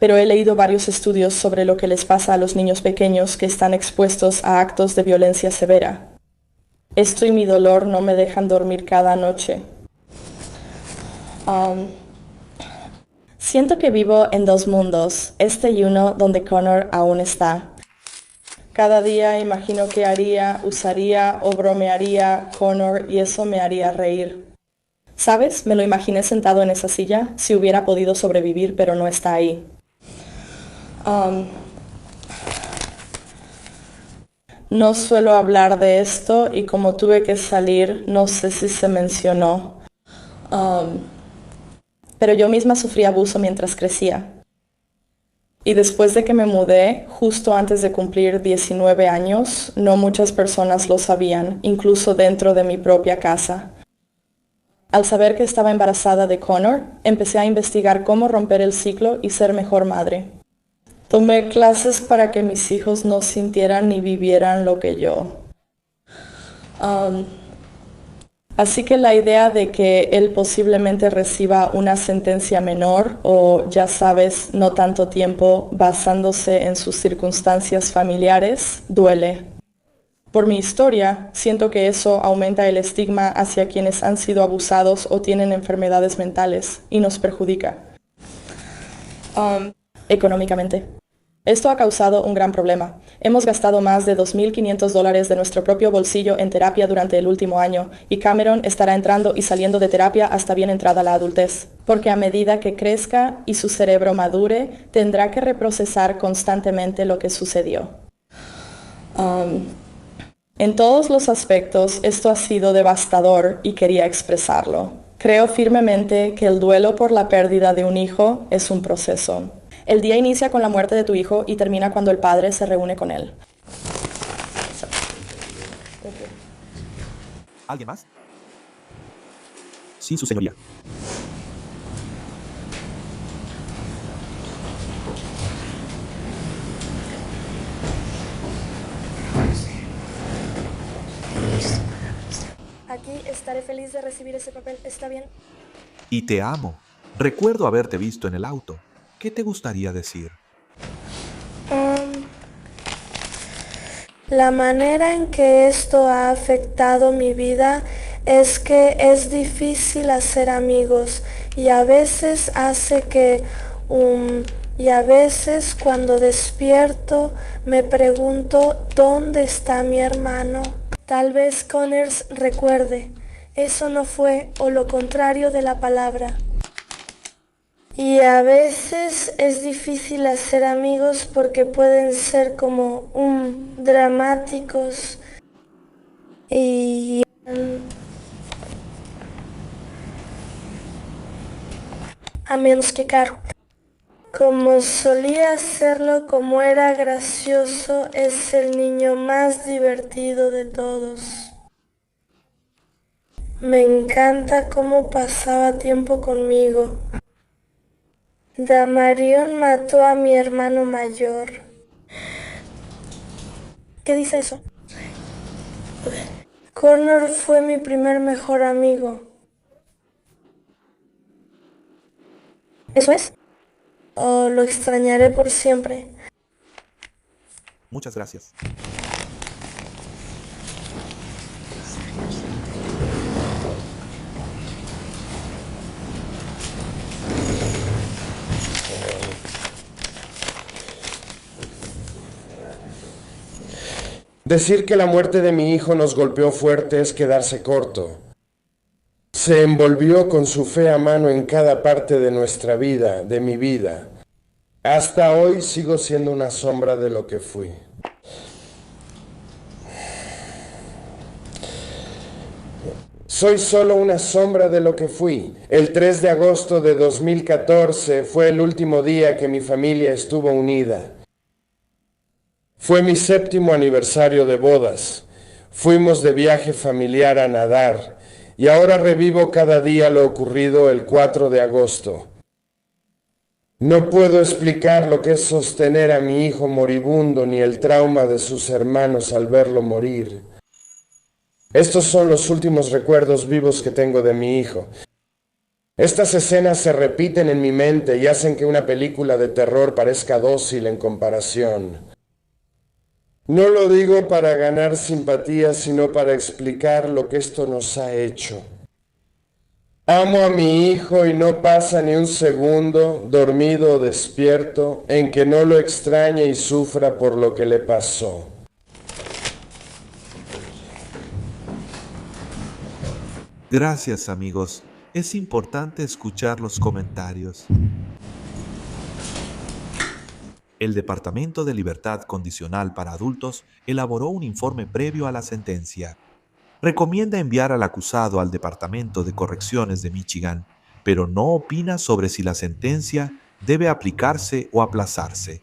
Pero he leído varios estudios sobre lo que les pasa a los niños pequeños que están expuestos a actos de violencia severa. Esto y mi dolor no me dejan dormir cada noche. Siento que vivo en dos mundos, este y uno donde Connor aún está. Cada día imagino que haría, usaría o bromearía Connor y eso me haría reír. ¿Sabes? Me lo imaginé sentado en esa silla, si hubiera podido sobrevivir, pero no está ahí. No suelo hablar de esto y como tuve que salir, no sé si se mencionó. Pero yo misma sufrí abuso mientras crecía. Y después de que me mudé, justo antes de cumplir 19 años, no muchas personas lo sabían, incluso dentro de mi propia casa. Al saber que estaba embarazada de Connor, empecé a investigar cómo romper el ciclo y ser mejor madre. Tomé clases para que mis hijos no sintieran ni vivieran lo que yo. Así que la idea de que él posiblemente reciba una sentencia menor o, ya sabes, no tanto tiempo basándose en sus circunstancias familiares, duele. Por mi historia, siento que eso aumenta el estigma hacia quienes han sido abusados o tienen enfermedades mentales y nos perjudica. Económicamente. Esto ha causado un gran problema. Hemos gastado más de $2.500 de nuestro propio bolsillo en terapia durante el último año y Cameron estará entrando y saliendo de terapia hasta bien entrada la adultez, porque a medida que crezca y su cerebro madure, tendrá que reprocesar constantemente lo que sucedió. En todos los aspectos, esto ha sido devastador y quería expresarlo. Creo firmemente que el duelo por la pérdida de un hijo es un proceso. El día inicia con la muerte de tu hijo y termina cuando el padre se reúne con él. ¿Alguien más? Sí, su señoría. Estaré feliz de recibir ese papel, ¿está bien? Y te amo. Recuerdo haberte visto en el auto. ¿Qué te gustaría decir? La manera en que esto ha afectado mi vida es que es difícil hacer amigos y a veces hace que y a veces cuando despierto me pregunto ¿dónde está mi hermano? Tal vez Connors recuerde, eso no fue o lo contrario de la palabra. Y a veces es difícil hacer amigos porque pueden ser como dramáticos y a menos que caro. Como solía hacerlo, como era gracioso, es el niño más divertido de todos. Me encanta cómo pasaba tiempo conmigo. Damarion mató a mi hermano mayor. ¿Qué dice eso? Connor fue mi primer mejor amigo. ¿Eso es? Oh, lo extrañaré por siempre. Muchas gracias. Decir que la muerte de mi hijo nos golpeó fuerte es quedarse corto. Se envolvió con su fea mano en cada parte de nuestra vida, de mi vida. Hasta hoy sigo siendo una sombra de lo que fui. Soy solo una sombra de lo que fui. El 3 de agosto de 2014 fue el último día que mi familia estuvo unida. Fue mi 7º aniversario de bodas. Fuimos de viaje familiar a nadar y ahora revivo cada día lo ocurrido el 4 de agosto. No puedo explicar lo que es sostener a mi hijo moribundo ni el trauma de sus hermanos al verlo morir. Estos son los últimos recuerdos vivos que tengo de mi hijo. Estas escenas se repiten en mi mente y hacen que una película de terror parezca dócil en comparación. No lo digo para ganar simpatía, sino para explicar lo que esto nos ha hecho. Amo a mi hijo y no pasa ni un segundo, dormido o despierto, en que no lo extrañe y sufra por lo que le pasó. Gracias, amigos. Es importante escuchar los comentarios. El Departamento de Libertad Condicional para Adultos elaboró un informe previo a la sentencia. Recomienda enviar al acusado al Departamento de Correcciones de Michigan, pero no opina sobre si la sentencia debe aplicarse o aplazarse.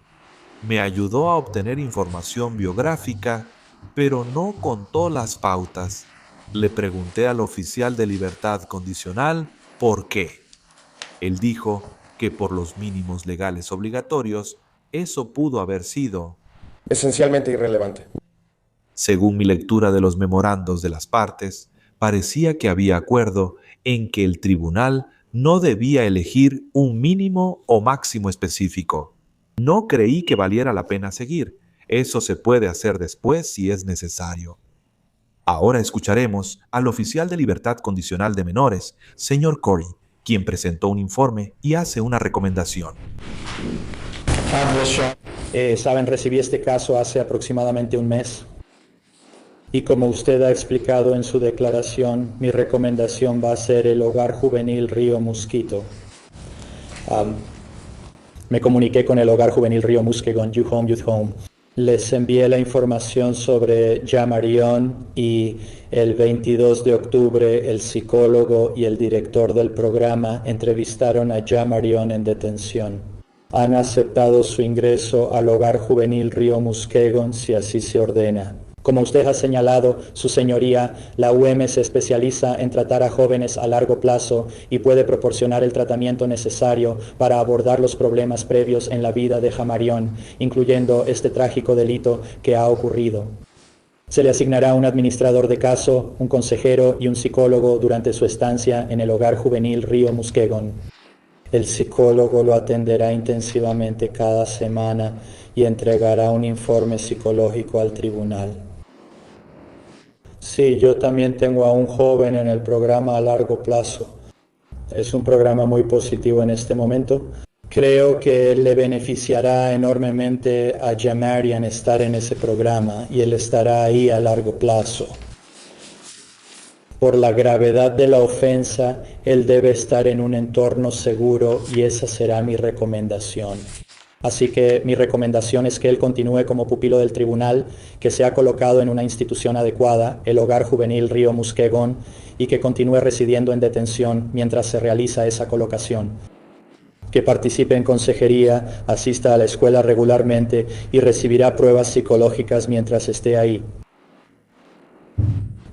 Me ayudó a obtener información biográfica, pero no contó las pautas. Le pregunté al oficial de libertad condicional por qué. Él dijo que por los mínimos legales obligatorios, eso pudo haber sido esencialmente irrelevante. Según mi lectura de los memorandos de las partes, parecía que había acuerdo en que el tribunal no debía elegir un mínimo o máximo específico. No creí que valiera la pena seguir. Eso se puede hacer después si es necesario. Ahora escucharemos al oficial de libertad condicional de menores, señor Corey, quien presentó un informe y hace una recomendación. Saben, recibí este caso hace aproximadamente un mes. Y como usted ha explicado en su declaración, mi recomendación va a ser el Hogar Juvenil Río Mosquito. Me comuniqué con el Hogar Juvenil Río Muskegon, Youth Home. Les envié la información sobre Jamarion y el 22 de octubre el psicólogo y el director del programa entrevistaron a Jamarion en detención. Han aceptado su ingreso al Hogar Juvenil Río Muskegon si así se ordena. Como usted ha señalado, su señoría, la UM se especializa en tratar a jóvenes a largo plazo y puede proporcionar el tratamiento necesario para abordar los problemas previos en la vida de Jamarion, incluyendo este trágico delito que ha ocurrido. Se le asignará un administrador de caso, un consejero y un psicólogo durante su estancia en el hogar juvenil Río Muskegon. El psicólogo lo atenderá intensivamente cada semana y entregará un informe psicológico al tribunal. Sí, yo también tengo a un joven en el programa a largo plazo. Es un programa muy positivo en este momento. Creo que le beneficiará enormemente a Jamarian estar en ese programa y él estará ahí a largo plazo. Por la gravedad de la ofensa, él debe estar en un entorno seguro y esa será mi recomendación. Así que mi recomendación es que él continúe como pupilo del tribunal, que sea colocado en una institución adecuada, el Hogar Juvenil Río Muskegon, y que continúe residiendo en detención mientras se realiza esa colocación. Que participe en consejería, asista a la escuela regularmente y recibirá pruebas psicológicas mientras esté ahí.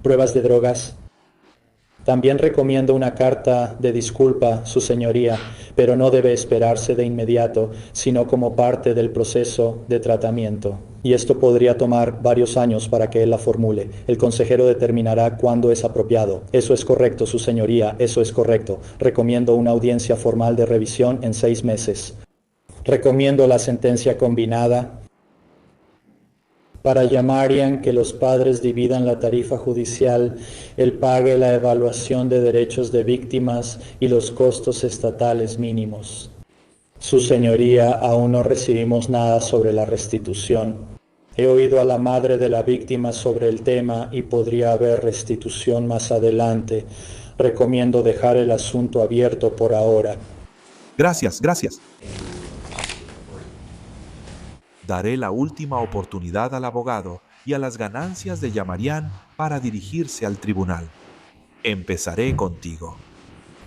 Pruebas de drogas. También recomiendo una carta de disculpa, su señoría, pero no debe esperarse de inmediato, sino como parte del proceso de tratamiento. Y esto podría tomar varios años para que él la formule. El consejero determinará cuándo es apropiado. Eso es correcto, su señoría, eso es correcto. Recomiendo una audiencia formal de revisión en 6 meses. Recomiendo la sentencia combinada. Para Jamarian, que los padres dividan la tarifa judicial, él pague la evaluación de derechos de víctimas y los costos estatales mínimos. Su señoría, aún no recibimos nada sobre la restitución. He oído a la madre de la víctima sobre el tema y podría haber restitución más adelante. Recomiendo dejar el asunto abierto por ahora. Gracias. Daré la última oportunidad al abogado y a las ganancias de Jamarian para dirigirse al tribunal. Empezaré contigo.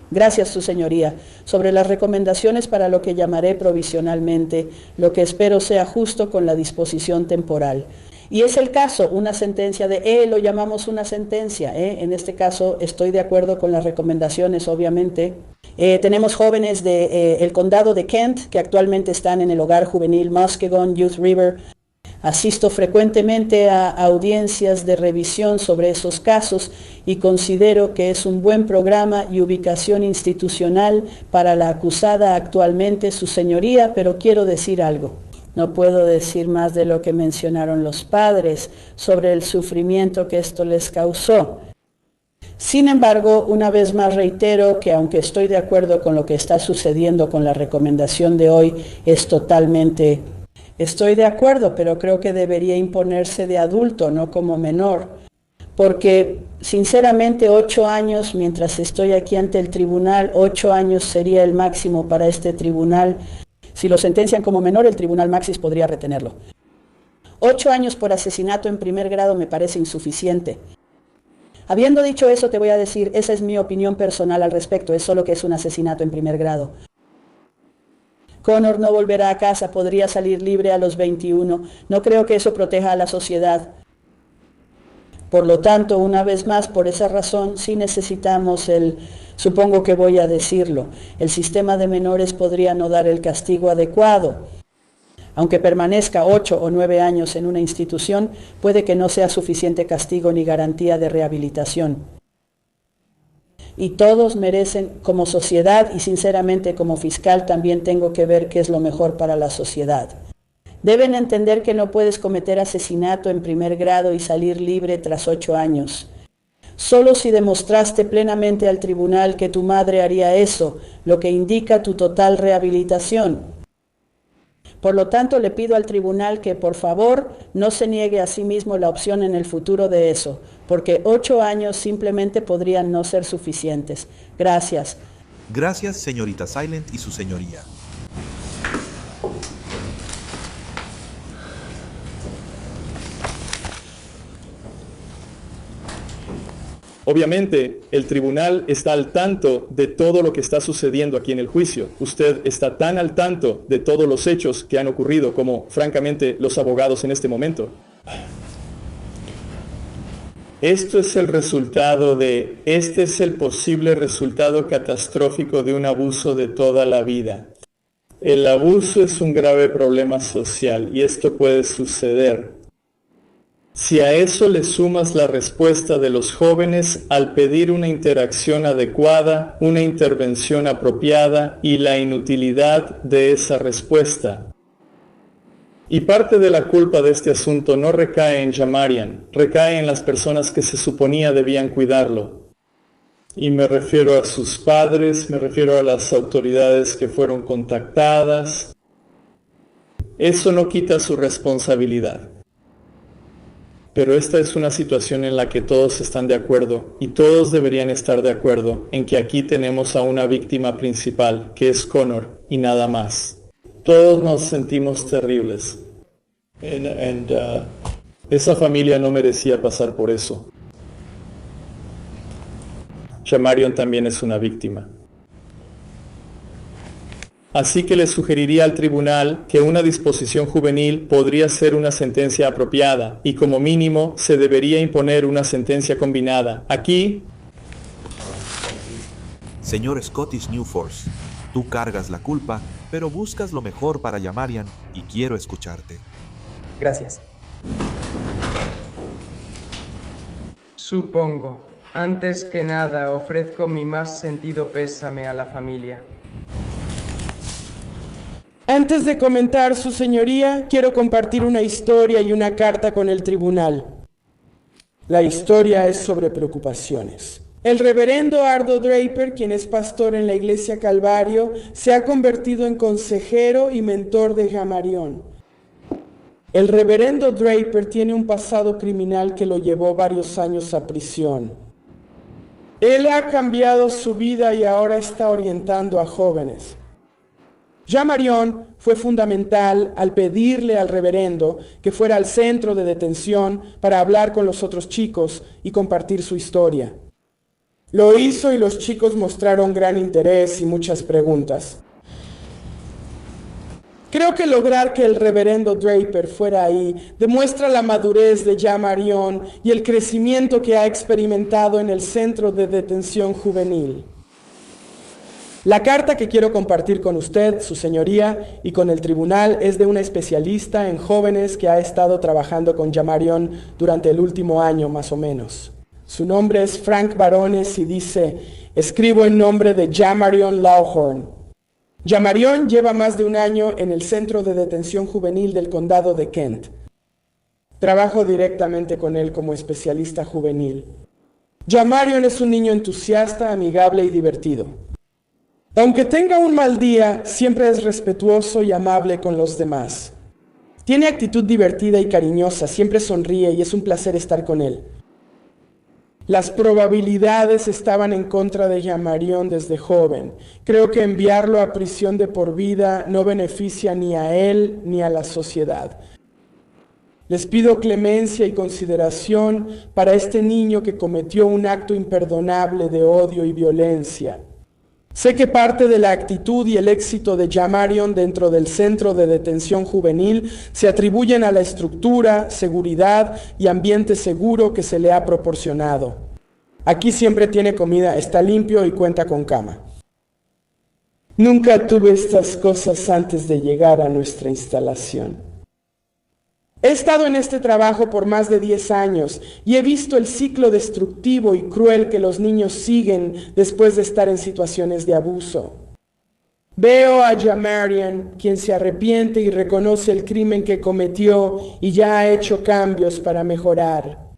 Gracias, su señoría. Sobre las recomendaciones para lo que llamaré provisionalmente, lo que espero sea justo con la disposición temporal. Y es el caso, una sentencia lo llamamos una sentencia. En este caso estoy de acuerdo con las recomendaciones, obviamente. Tenemos jóvenes del condado de Kent que actualmente están en el hogar juvenil Muskegon Youth River. Asisto frecuentemente a audiencias de revisión sobre esos casos y considero que es un buen programa y ubicación institucional para la acusada actualmente, su señoría, pero quiero decir algo. No puedo decir más de lo que mencionaron los padres sobre el sufrimiento que esto les causó. Sin embargo, una vez más reitero que aunque estoy de acuerdo con lo que está sucediendo con la recomendación de hoy, estoy de acuerdo, pero creo que debería imponerse de adulto, no como menor. Porque, sinceramente, 8 años, mientras estoy aquí ante el tribunal, 8 años sería el máximo para este tribunal. Si lo sentencian como menor, el tribunal Maxis podría retenerlo. 8 años por asesinato en primer grado me parece insuficiente. Habiendo dicho eso, te voy a decir, esa es mi opinión personal al respecto, es solo que es un asesinato en primer grado. Connor no volverá a casa, podría salir libre a los 21. No creo que eso proteja a la sociedad. Por lo tanto, una vez más, por esa razón, sí necesitamos supongo que voy a decirlo, el sistema de menores podría no dar el castigo adecuado. Aunque permanezca 8 o 9 años en una institución, puede que no sea suficiente castigo ni garantía de rehabilitación. Y todos merecen, como sociedad y sinceramente como fiscal, también tengo que ver qué es lo mejor para la sociedad. Deben entender que no puedes cometer asesinato en primer grado y salir libre tras 8 años. Solo si demostraste plenamente al tribunal que tu madre haría eso, lo que indica tu total rehabilitación. Por lo tanto, le pido al tribunal que, por favor, no se niegue a sí mismo la opción en el futuro de eso, porque 8 años simplemente podrían no ser suficientes. Gracias. Gracias, señorita Silent y su señoría. Obviamente, el tribunal está al tanto de todo lo que está sucediendo aquí en el juicio. Usted está tan al tanto de todos los hechos que han ocurrido como, francamente, los abogados en este momento. Este es el posible resultado catastrófico de un abuso de toda la vida. El abuso es un grave problema social y esto puede suceder. Si a eso le sumas la respuesta de los jóvenes al pedir una interacción adecuada, una intervención apropiada y la inutilidad de esa respuesta. Y parte de la culpa de este asunto no recae en Jamarian, recae en las personas que se suponía debían cuidarlo. Y me refiero a sus padres, me refiero a las autoridades que fueron contactadas. Eso no quita su responsabilidad. Pero esta es una situación en la que todos están de acuerdo y todos deberían estar de acuerdo en que aquí tenemos a una víctima principal, que es Connor, y nada más. Todos nos sentimos terribles. Esa familia no merecía pasar por eso. Jamarion también es una víctima. Así que le sugeriría al tribunal que una disposición juvenil podría ser una sentencia apropiada y como mínimo se debería imponer una sentencia combinada. Aquí... Señor Scottish Newforce, tú cargas la culpa, pero buscas lo mejor para Jamarian y quiero escucharte. Gracias. Supongo. Antes que nada, ofrezco mi más sentido pésame a la familia. Antes de comentar, su señoría, quiero compartir una historia y una carta con el tribunal. La historia es sobre preocupaciones. El reverendo Ardo Draper, quien es pastor en la iglesia Calvario, se ha convertido en consejero y mentor de Jamarion. El reverendo Draper tiene un pasado criminal que lo llevó varios años a prisión. Él ha cambiado su vida y ahora está orientando a jóvenes. Jamarion fue fundamental al pedirle al reverendo que fuera al centro de detención para hablar con los otros chicos y compartir su historia. Lo hizo y los chicos mostraron gran interés y muchas preguntas. Creo que lograr que el reverendo Draper fuera ahí demuestra la madurez de Jamarion y el crecimiento que ha experimentado en el centro de detención juvenil. La carta que quiero compartir con usted, su señoría, y con el tribunal es de una especialista en jóvenes que ha estado trabajando con Jamarion durante el último año más o menos. Su nombre es Frank Barones y dice: escribo en nombre de Jamarion Lawhorn. Jamarion lleva más de un año en el centro de detención juvenil del condado de Kent. Trabajo directamente con él como especialista juvenil. Jamarion es un niño entusiasta, amigable y divertido. Aunque tenga un mal día, siempre es respetuoso y amable con los demás. Tiene actitud divertida y cariñosa, siempre sonríe y es un placer estar con él. Las probabilidades estaban en contra de Jamarion desde joven. Creo que enviarlo a prisión de por vida no beneficia ni a él ni a la sociedad. Les pido clemencia y consideración para este niño que cometió un acto imperdonable de odio y violencia. Sé que parte de la actitud y el éxito de Jamarion dentro del centro de detención juvenil se atribuyen a la estructura, seguridad y ambiente seguro que se le ha proporcionado. Aquí siempre tiene comida, está limpio y cuenta con cama. Nunca tuve estas cosas antes de llegar a nuestra instalación. He estado en este trabajo por más de 10 años y he visto el ciclo destructivo y cruel que los niños siguen después de estar en situaciones de abuso. Veo a Jamarion, quien se arrepiente y reconoce el crimen que cometió y ya ha hecho cambios para mejorar.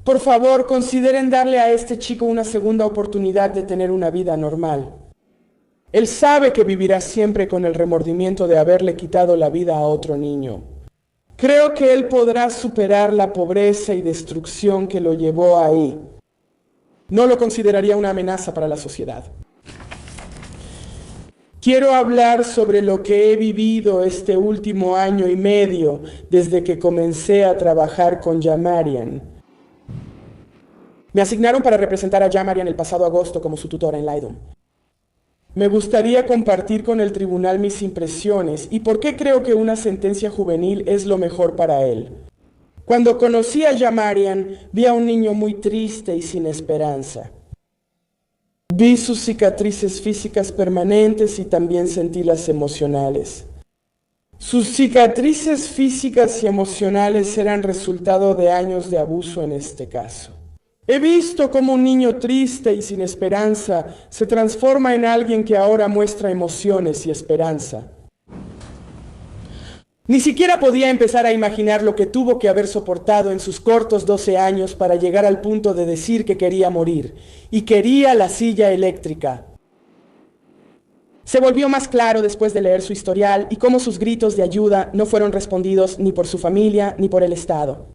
Por favor, consideren darle a este chico una segunda oportunidad de tener una vida normal. Él sabe que vivirá siempre con el remordimiento de haberle quitado la vida a otro niño. Creo que él podrá superar la pobreza y destrucción que lo llevó ahí. No lo consideraría una amenaza para la sociedad. Quiero hablar sobre lo que he vivido este último año y medio desde que comencé a trabajar con Jamarion. Me asignaron para representar a Jamarion el pasado agosto como su tutora en Lydon. Me gustaría compartir con el tribunal mis impresiones y por qué creo que una sentencia juvenil es lo mejor para él. Cuando conocí a Jamarion, vi a un niño muy triste y sin esperanza. Vi sus cicatrices físicas permanentes y también sentí las emocionales. Sus cicatrices físicas y emocionales eran resultado de años de abuso en este caso. He visto cómo un niño triste y sin esperanza se transforma en alguien que ahora muestra emociones y esperanza. Ni siquiera podía empezar a imaginar lo que tuvo que haber soportado en sus cortos 12 años para llegar al punto de decir que quería morir y quería la silla eléctrica. Se volvió más claro después de leer su historial y cómo sus gritos de ayuda no fueron respondidos ni por su familia ni por el Estado.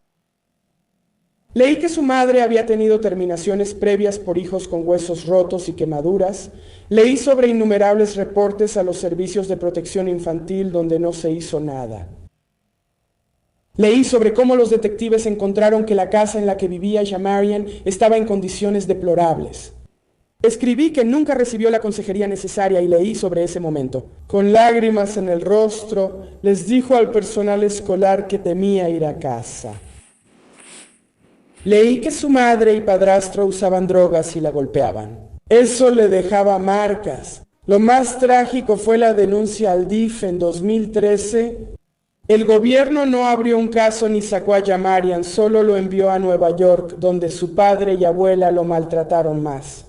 Leí que su madre había tenido terminaciones previas por hijos con huesos rotos y quemaduras. Leí sobre innumerables reportes a los servicios de protección infantil donde no se hizo nada. Leí sobre cómo los detectives encontraron que la casa en la que vivía Jamarian estaba en condiciones deplorables. Escribí que nunca recibió la consejería necesaria y leí sobre ese momento. Con lágrimas en el rostro, les dijo al personal escolar que temía ir a casa. Leí que su madre y padrastro usaban drogas y la golpeaban. Eso le dejaba marcas. Lo más trágico fue la denuncia al DIF en 2013. El gobierno no abrió un caso ni sacó a Jamarian, solo lo envió a Nueva York, donde su padre y abuela lo maltrataron más.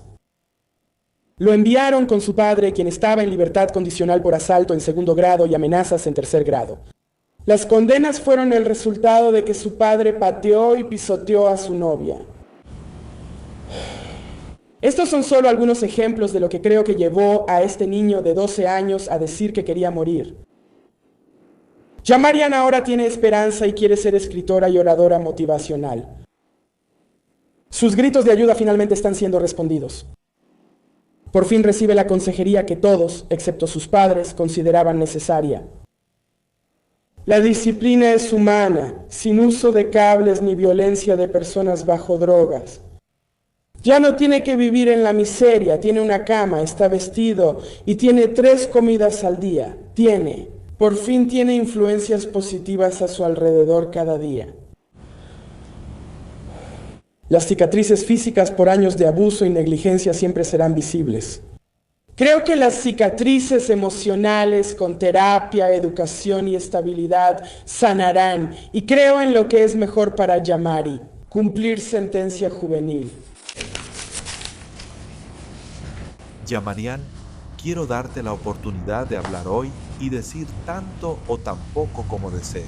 Lo enviaron con su padre, quien estaba en libertad condicional por asalto en 2º grado y amenazas en 3er grado. Las condenas fueron el resultado de que su padre pateó y pisoteó a su novia. Estos son solo algunos ejemplos de lo que creo que llevó a este niño de 12 años a decir que quería morir. Jamarian ahora tiene esperanza y quiere ser escritora y oradora motivacional. Sus gritos de ayuda finalmente están siendo respondidos. Por fin recibe la consejería que todos, excepto sus padres, consideraban necesaria. La disciplina es humana, sin uso de cables ni violencia de personas bajo drogas. Ya no tiene que vivir en la miseria, tiene una cama, está vestido y tiene 3 comidas al día. Por fin tiene influencias positivas a su alrededor cada día. Las cicatrices físicas por años de abuso y negligencia siempre serán visibles. Creo que las cicatrices emocionales con terapia, educación y estabilidad sanarán, y creo en lo que es mejor para Jamari, cumplir sentencia juvenil. Jamarian, quiero darte la oportunidad de hablar hoy y decir tanto o tan poco como desees.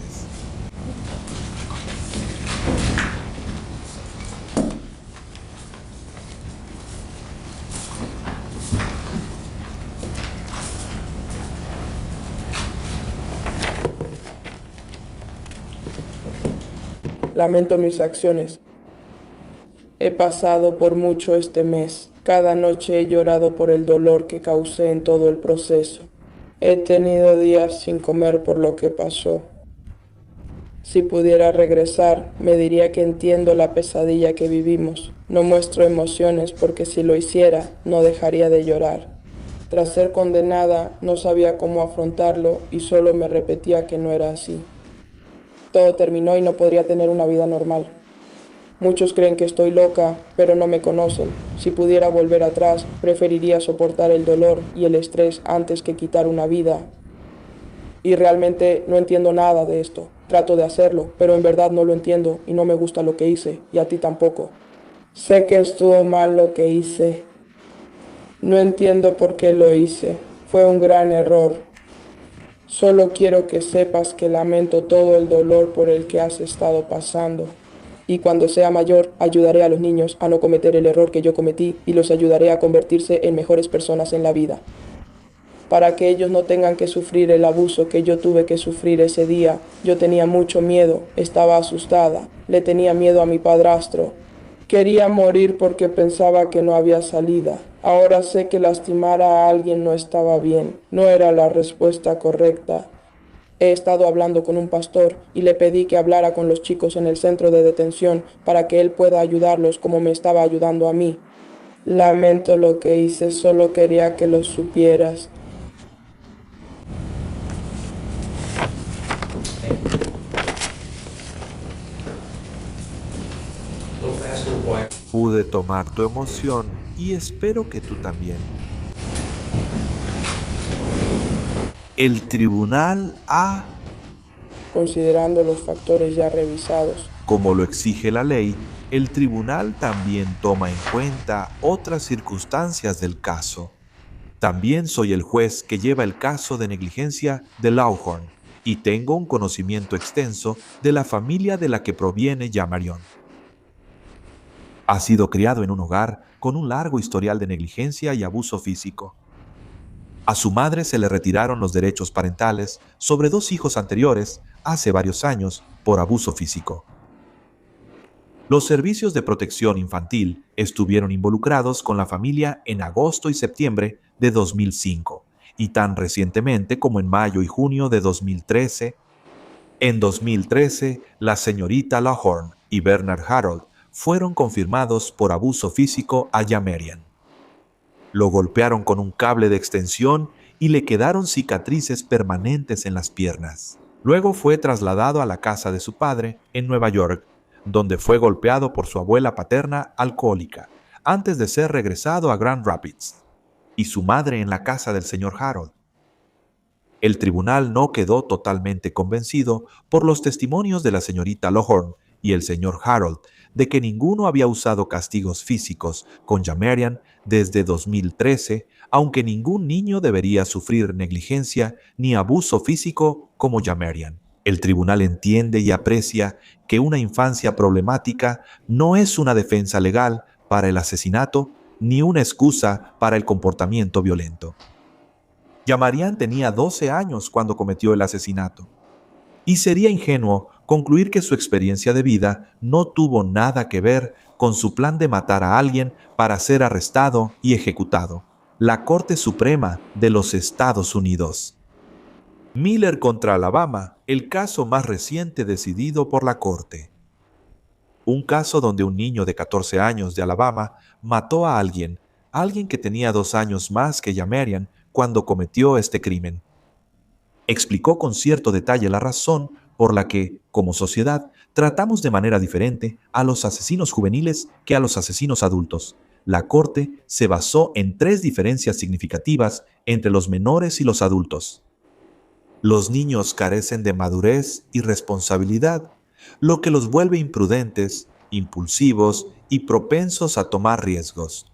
Lamento mis acciones. He pasado por mucho este mes. Cada noche he llorado por el dolor que causé en todo el proceso. He tenido días sin comer por lo que pasó. Si pudiera regresar, me diría que entiendo la pesadilla que vivimos. No muestro emociones porque si lo hiciera, no dejaría de llorar. Tras ser condenada, no sabía cómo afrontarlo y solo me repetía que no era así. Todo terminó y no podría tener una vida normal. Muchos creen que estoy loca, pero no me conocen. Si pudiera volver atrás, preferiría soportar el dolor y el estrés antes que quitar una vida. Y realmente no entiendo nada de esto. Trato de hacerlo, pero en verdad no lo entiendo y no me gusta lo que hice, y a ti tampoco. Sé que estuvo mal lo que hice. No entiendo por qué lo hice. Fue un gran error. Solo quiero que sepas que lamento todo el dolor por el que has estado pasando. Y cuando sea mayor, ayudaré a los niños a no cometer el error que yo cometí y los ayudaré a convertirse en mejores personas en la vida. Para que ellos no tengan que sufrir el abuso que yo tuve que sufrir ese día. Yo tenía mucho miedo, estaba asustada, le tenía miedo a mi padrastro. Quería morir porque pensaba que no había salida. Ahora sé que lastimar a alguien no estaba bien, no era la respuesta correcta. He estado hablando con un pastor y le pedí que hablara con los chicos en el centro de detención para que él pueda ayudarlos como me estaba ayudando a mí. Lamento lo que hice, solo quería que lo supieras. Pude tomar tu emoción y espero que tú también. El tribunal ha considerando los factores ya revisados. Como lo exige la ley, el tribunal también toma en cuenta otras circunstancias del caso. También soy el juez que lleva el caso de negligencia de Lawhorn y tengo un conocimiento extenso de la familia de la que proviene Jamarion. Ha sido criado en un hogar con un largo historial de negligencia y abuso físico. A su madre se le retiraron los derechos parentales sobre 2 hijos anteriores hace varios años por abuso físico. Los servicios de protección infantil estuvieron involucrados con la familia en agosto y septiembre de 2005 y tan recientemente como en mayo y junio de 2013. En 2013, la señorita Lawhorn y Bernard Harold fueron confirmados por abuso físico a Jamarion. Lo golpearon con un cable de extensión y le quedaron cicatrices permanentes en las piernas. Luego fue trasladado a la casa de su padre en Nueva York, donde fue golpeado por su abuela paterna alcohólica, antes de ser regresado a Grand Rapids, y su madre en la casa del señor Harold. El tribunal no quedó totalmente convencido por los testimonios de la señorita Lawhorn y el señor Harold de que ninguno había usado castigos físicos con Jamarion desde 2013, aunque ningún niño debería sufrir negligencia ni abuso físico como Jamarion. El tribunal entiende y aprecia que una infancia problemática no es una defensa legal para el asesinato ni una excusa para el comportamiento violento. Jamarion tenía 12 años cuando cometió el asesinato, y sería ingenuo concluir que su experiencia de vida no tuvo nada que ver con su plan de matar a alguien para ser arrestado y ejecutado. La Corte Suprema de los Estados Unidos. Miller contra Alabama, el caso más reciente decidido por la Corte. Un caso donde un niño de 14 años de Alabama mató a alguien que tenía 2 años más que Jamarion cuando cometió este crimen. Explicó con cierto detalle la razón por la que, como sociedad, tratamos de manera diferente a los asesinos juveniles que a los asesinos adultos. La Corte se basó en 3 diferencias significativas entre los menores y los adultos. Los niños carecen de madurez y responsabilidad, lo que los vuelve imprudentes, impulsivos y propensos a tomar riesgos.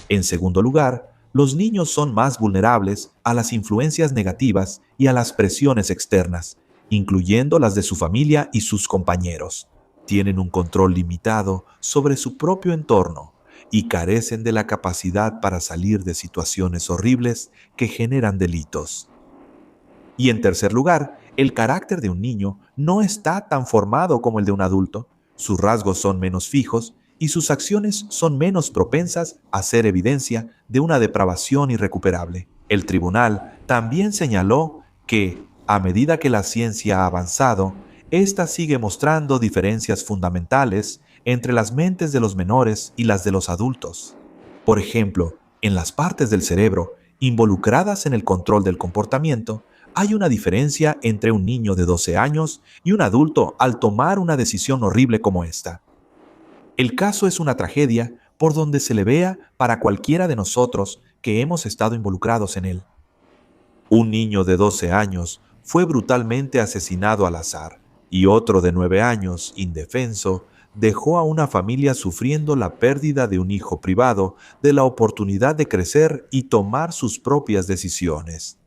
En segundo lugar, los niños son más vulnerables a las influencias negativas y a las presiones externas, incluyendo las de su familia y sus compañeros. Tienen un control limitado sobre su propio entorno y carecen de la capacidad para salir de situaciones horribles que generan delitos. Y en tercer lugar, el carácter de un niño no está tan formado como el de un adulto. Sus rasgos son menos fijos y sus acciones son menos propensas a ser evidencia de una depravación irrecuperable. El tribunal también señaló que, a medida que la ciencia ha avanzado, ésta sigue mostrando diferencias fundamentales entre las mentes de los menores y las de los adultos. Por ejemplo, en las partes del cerebro involucradas en el control del comportamiento, hay una diferencia entre un niño de 12 años y un adulto al tomar una decisión horrible como esta. El caso es una tragedia por donde se le vea para cualquiera de nosotros que hemos estado involucrados en él. Un niño de 12 años fue brutalmente asesinado al azar y otro de 9 años, indefenso, dejó a una familia sufriendo la pérdida de un hijo privado de la oportunidad de crecer y tomar sus propias decisiones.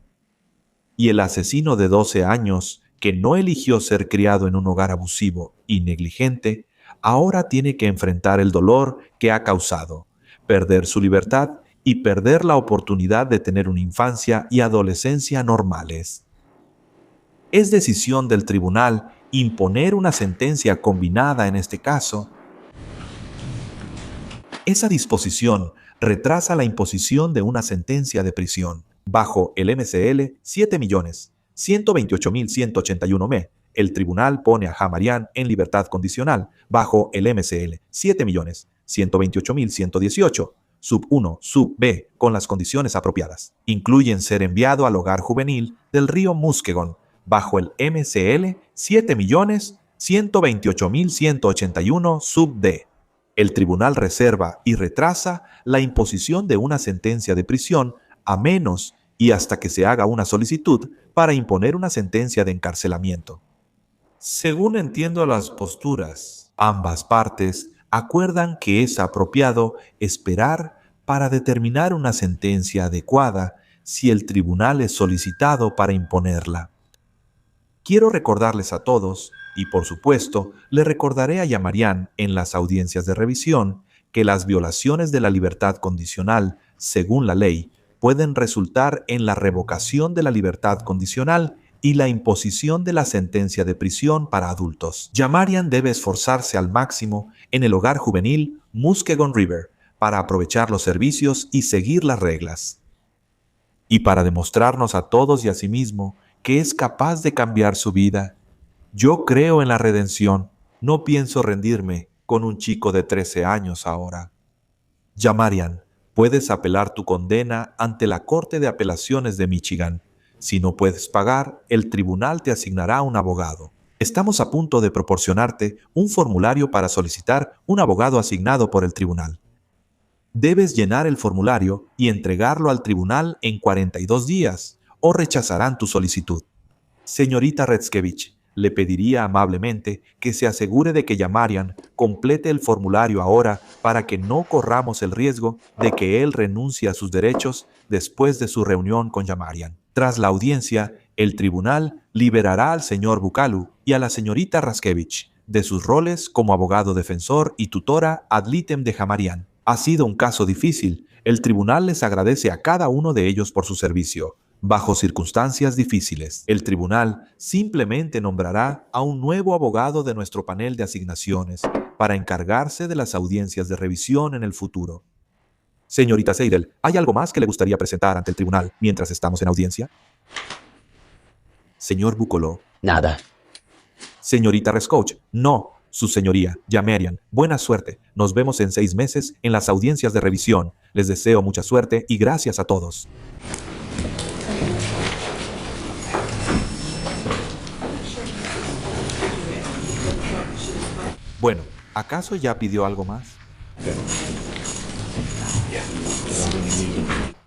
Y el asesino de 12 años, que no eligió ser criado en un hogar abusivo y negligente, ahora tiene que enfrentar el dolor que ha causado, perder su libertad y perder la oportunidad de tener una infancia y adolescencia normales. Es decisión del tribunal imponer una sentencia combinada en este caso. Esa disposición retrasa la imposición de una sentencia de prisión. Bajo el MCL 7.128.181 el tribunal pone a Jamarion en libertad condicional. Bajo el MCL 7.128.118, sub 1, sub B, con las condiciones apropiadas. Incluyen ser enviado al hogar juvenil del río Muskegon. Bajo el MCL 7.128.181, sub D. El tribunal reserva y retrasa la imposición de una sentencia de prisión a menos y hasta que se haga una solicitud para imponer una sentencia de encarcelamiento. Según entiendo las posturas, ambas partes acuerdan que es apropiado esperar para determinar una sentencia adecuada si el tribunal es solicitado para imponerla. Quiero recordarles a todos, y por supuesto le recordaré a Yamarian en las audiencias de revisión, que las violaciones de la libertad condicional, según la ley, pueden resultar en la revocación de la libertad condicional y la imposición de la sentencia de prisión para adultos. Yamarian debe esforzarse al máximo en el hogar juvenil Muskegon River para aprovechar los servicios y seguir las reglas. Y para demostrarnos a todos y a sí mismo que es capaz de cambiar su vida. Yo creo en la redención. No pienso rendirme con un chico de 13 años ahora. Yamarian, puedes apelar tu condena ante la Corte de Apelaciones de Michigan. Si no puedes pagar, el tribunal te asignará un abogado. Estamos a punto de proporcionarte un formulario para solicitar un abogado asignado por el tribunal. Debes llenar el formulario y entregarlo al tribunal en 42 días o rechazarán tu solicitud. Señorita Retskevich, le pediría amablemente que se asegure de que Yamarian complete el formulario ahora para que no corramos el riesgo de que él renuncie a sus derechos después de su reunión con Yamarian. Tras la audiencia, el tribunal liberará al señor Bukalu y a la señorita Raskevich de sus roles como abogado defensor y tutora ad litem de Yamarian. Ha sido un caso difícil. El tribunal les agradece a cada uno de ellos por su servicio. Bajo circunstancias difíciles, el tribunal simplemente nombrará a un nuevo abogado de nuestro panel de asignaciones para encargarse de las audiencias de revisión en el futuro. Señorita Seidel, ¿hay algo más que le gustaría presentar ante el tribunal mientras estamos en audiencia? Señor Bucolo. Nada. Señorita Rescoach. No. Su señoría, Yamarian, buena suerte. Nos vemos en 6 meses en las audiencias de revisión. Les deseo mucha suerte y gracias a todos. Bueno, ¿acaso ya pidió algo más?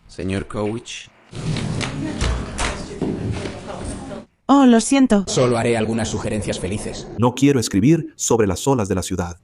Señor Kowich. Oh, lo siento. Solo haré algunas sugerencias felices. No quiero escribir sobre las olas de la ciudad.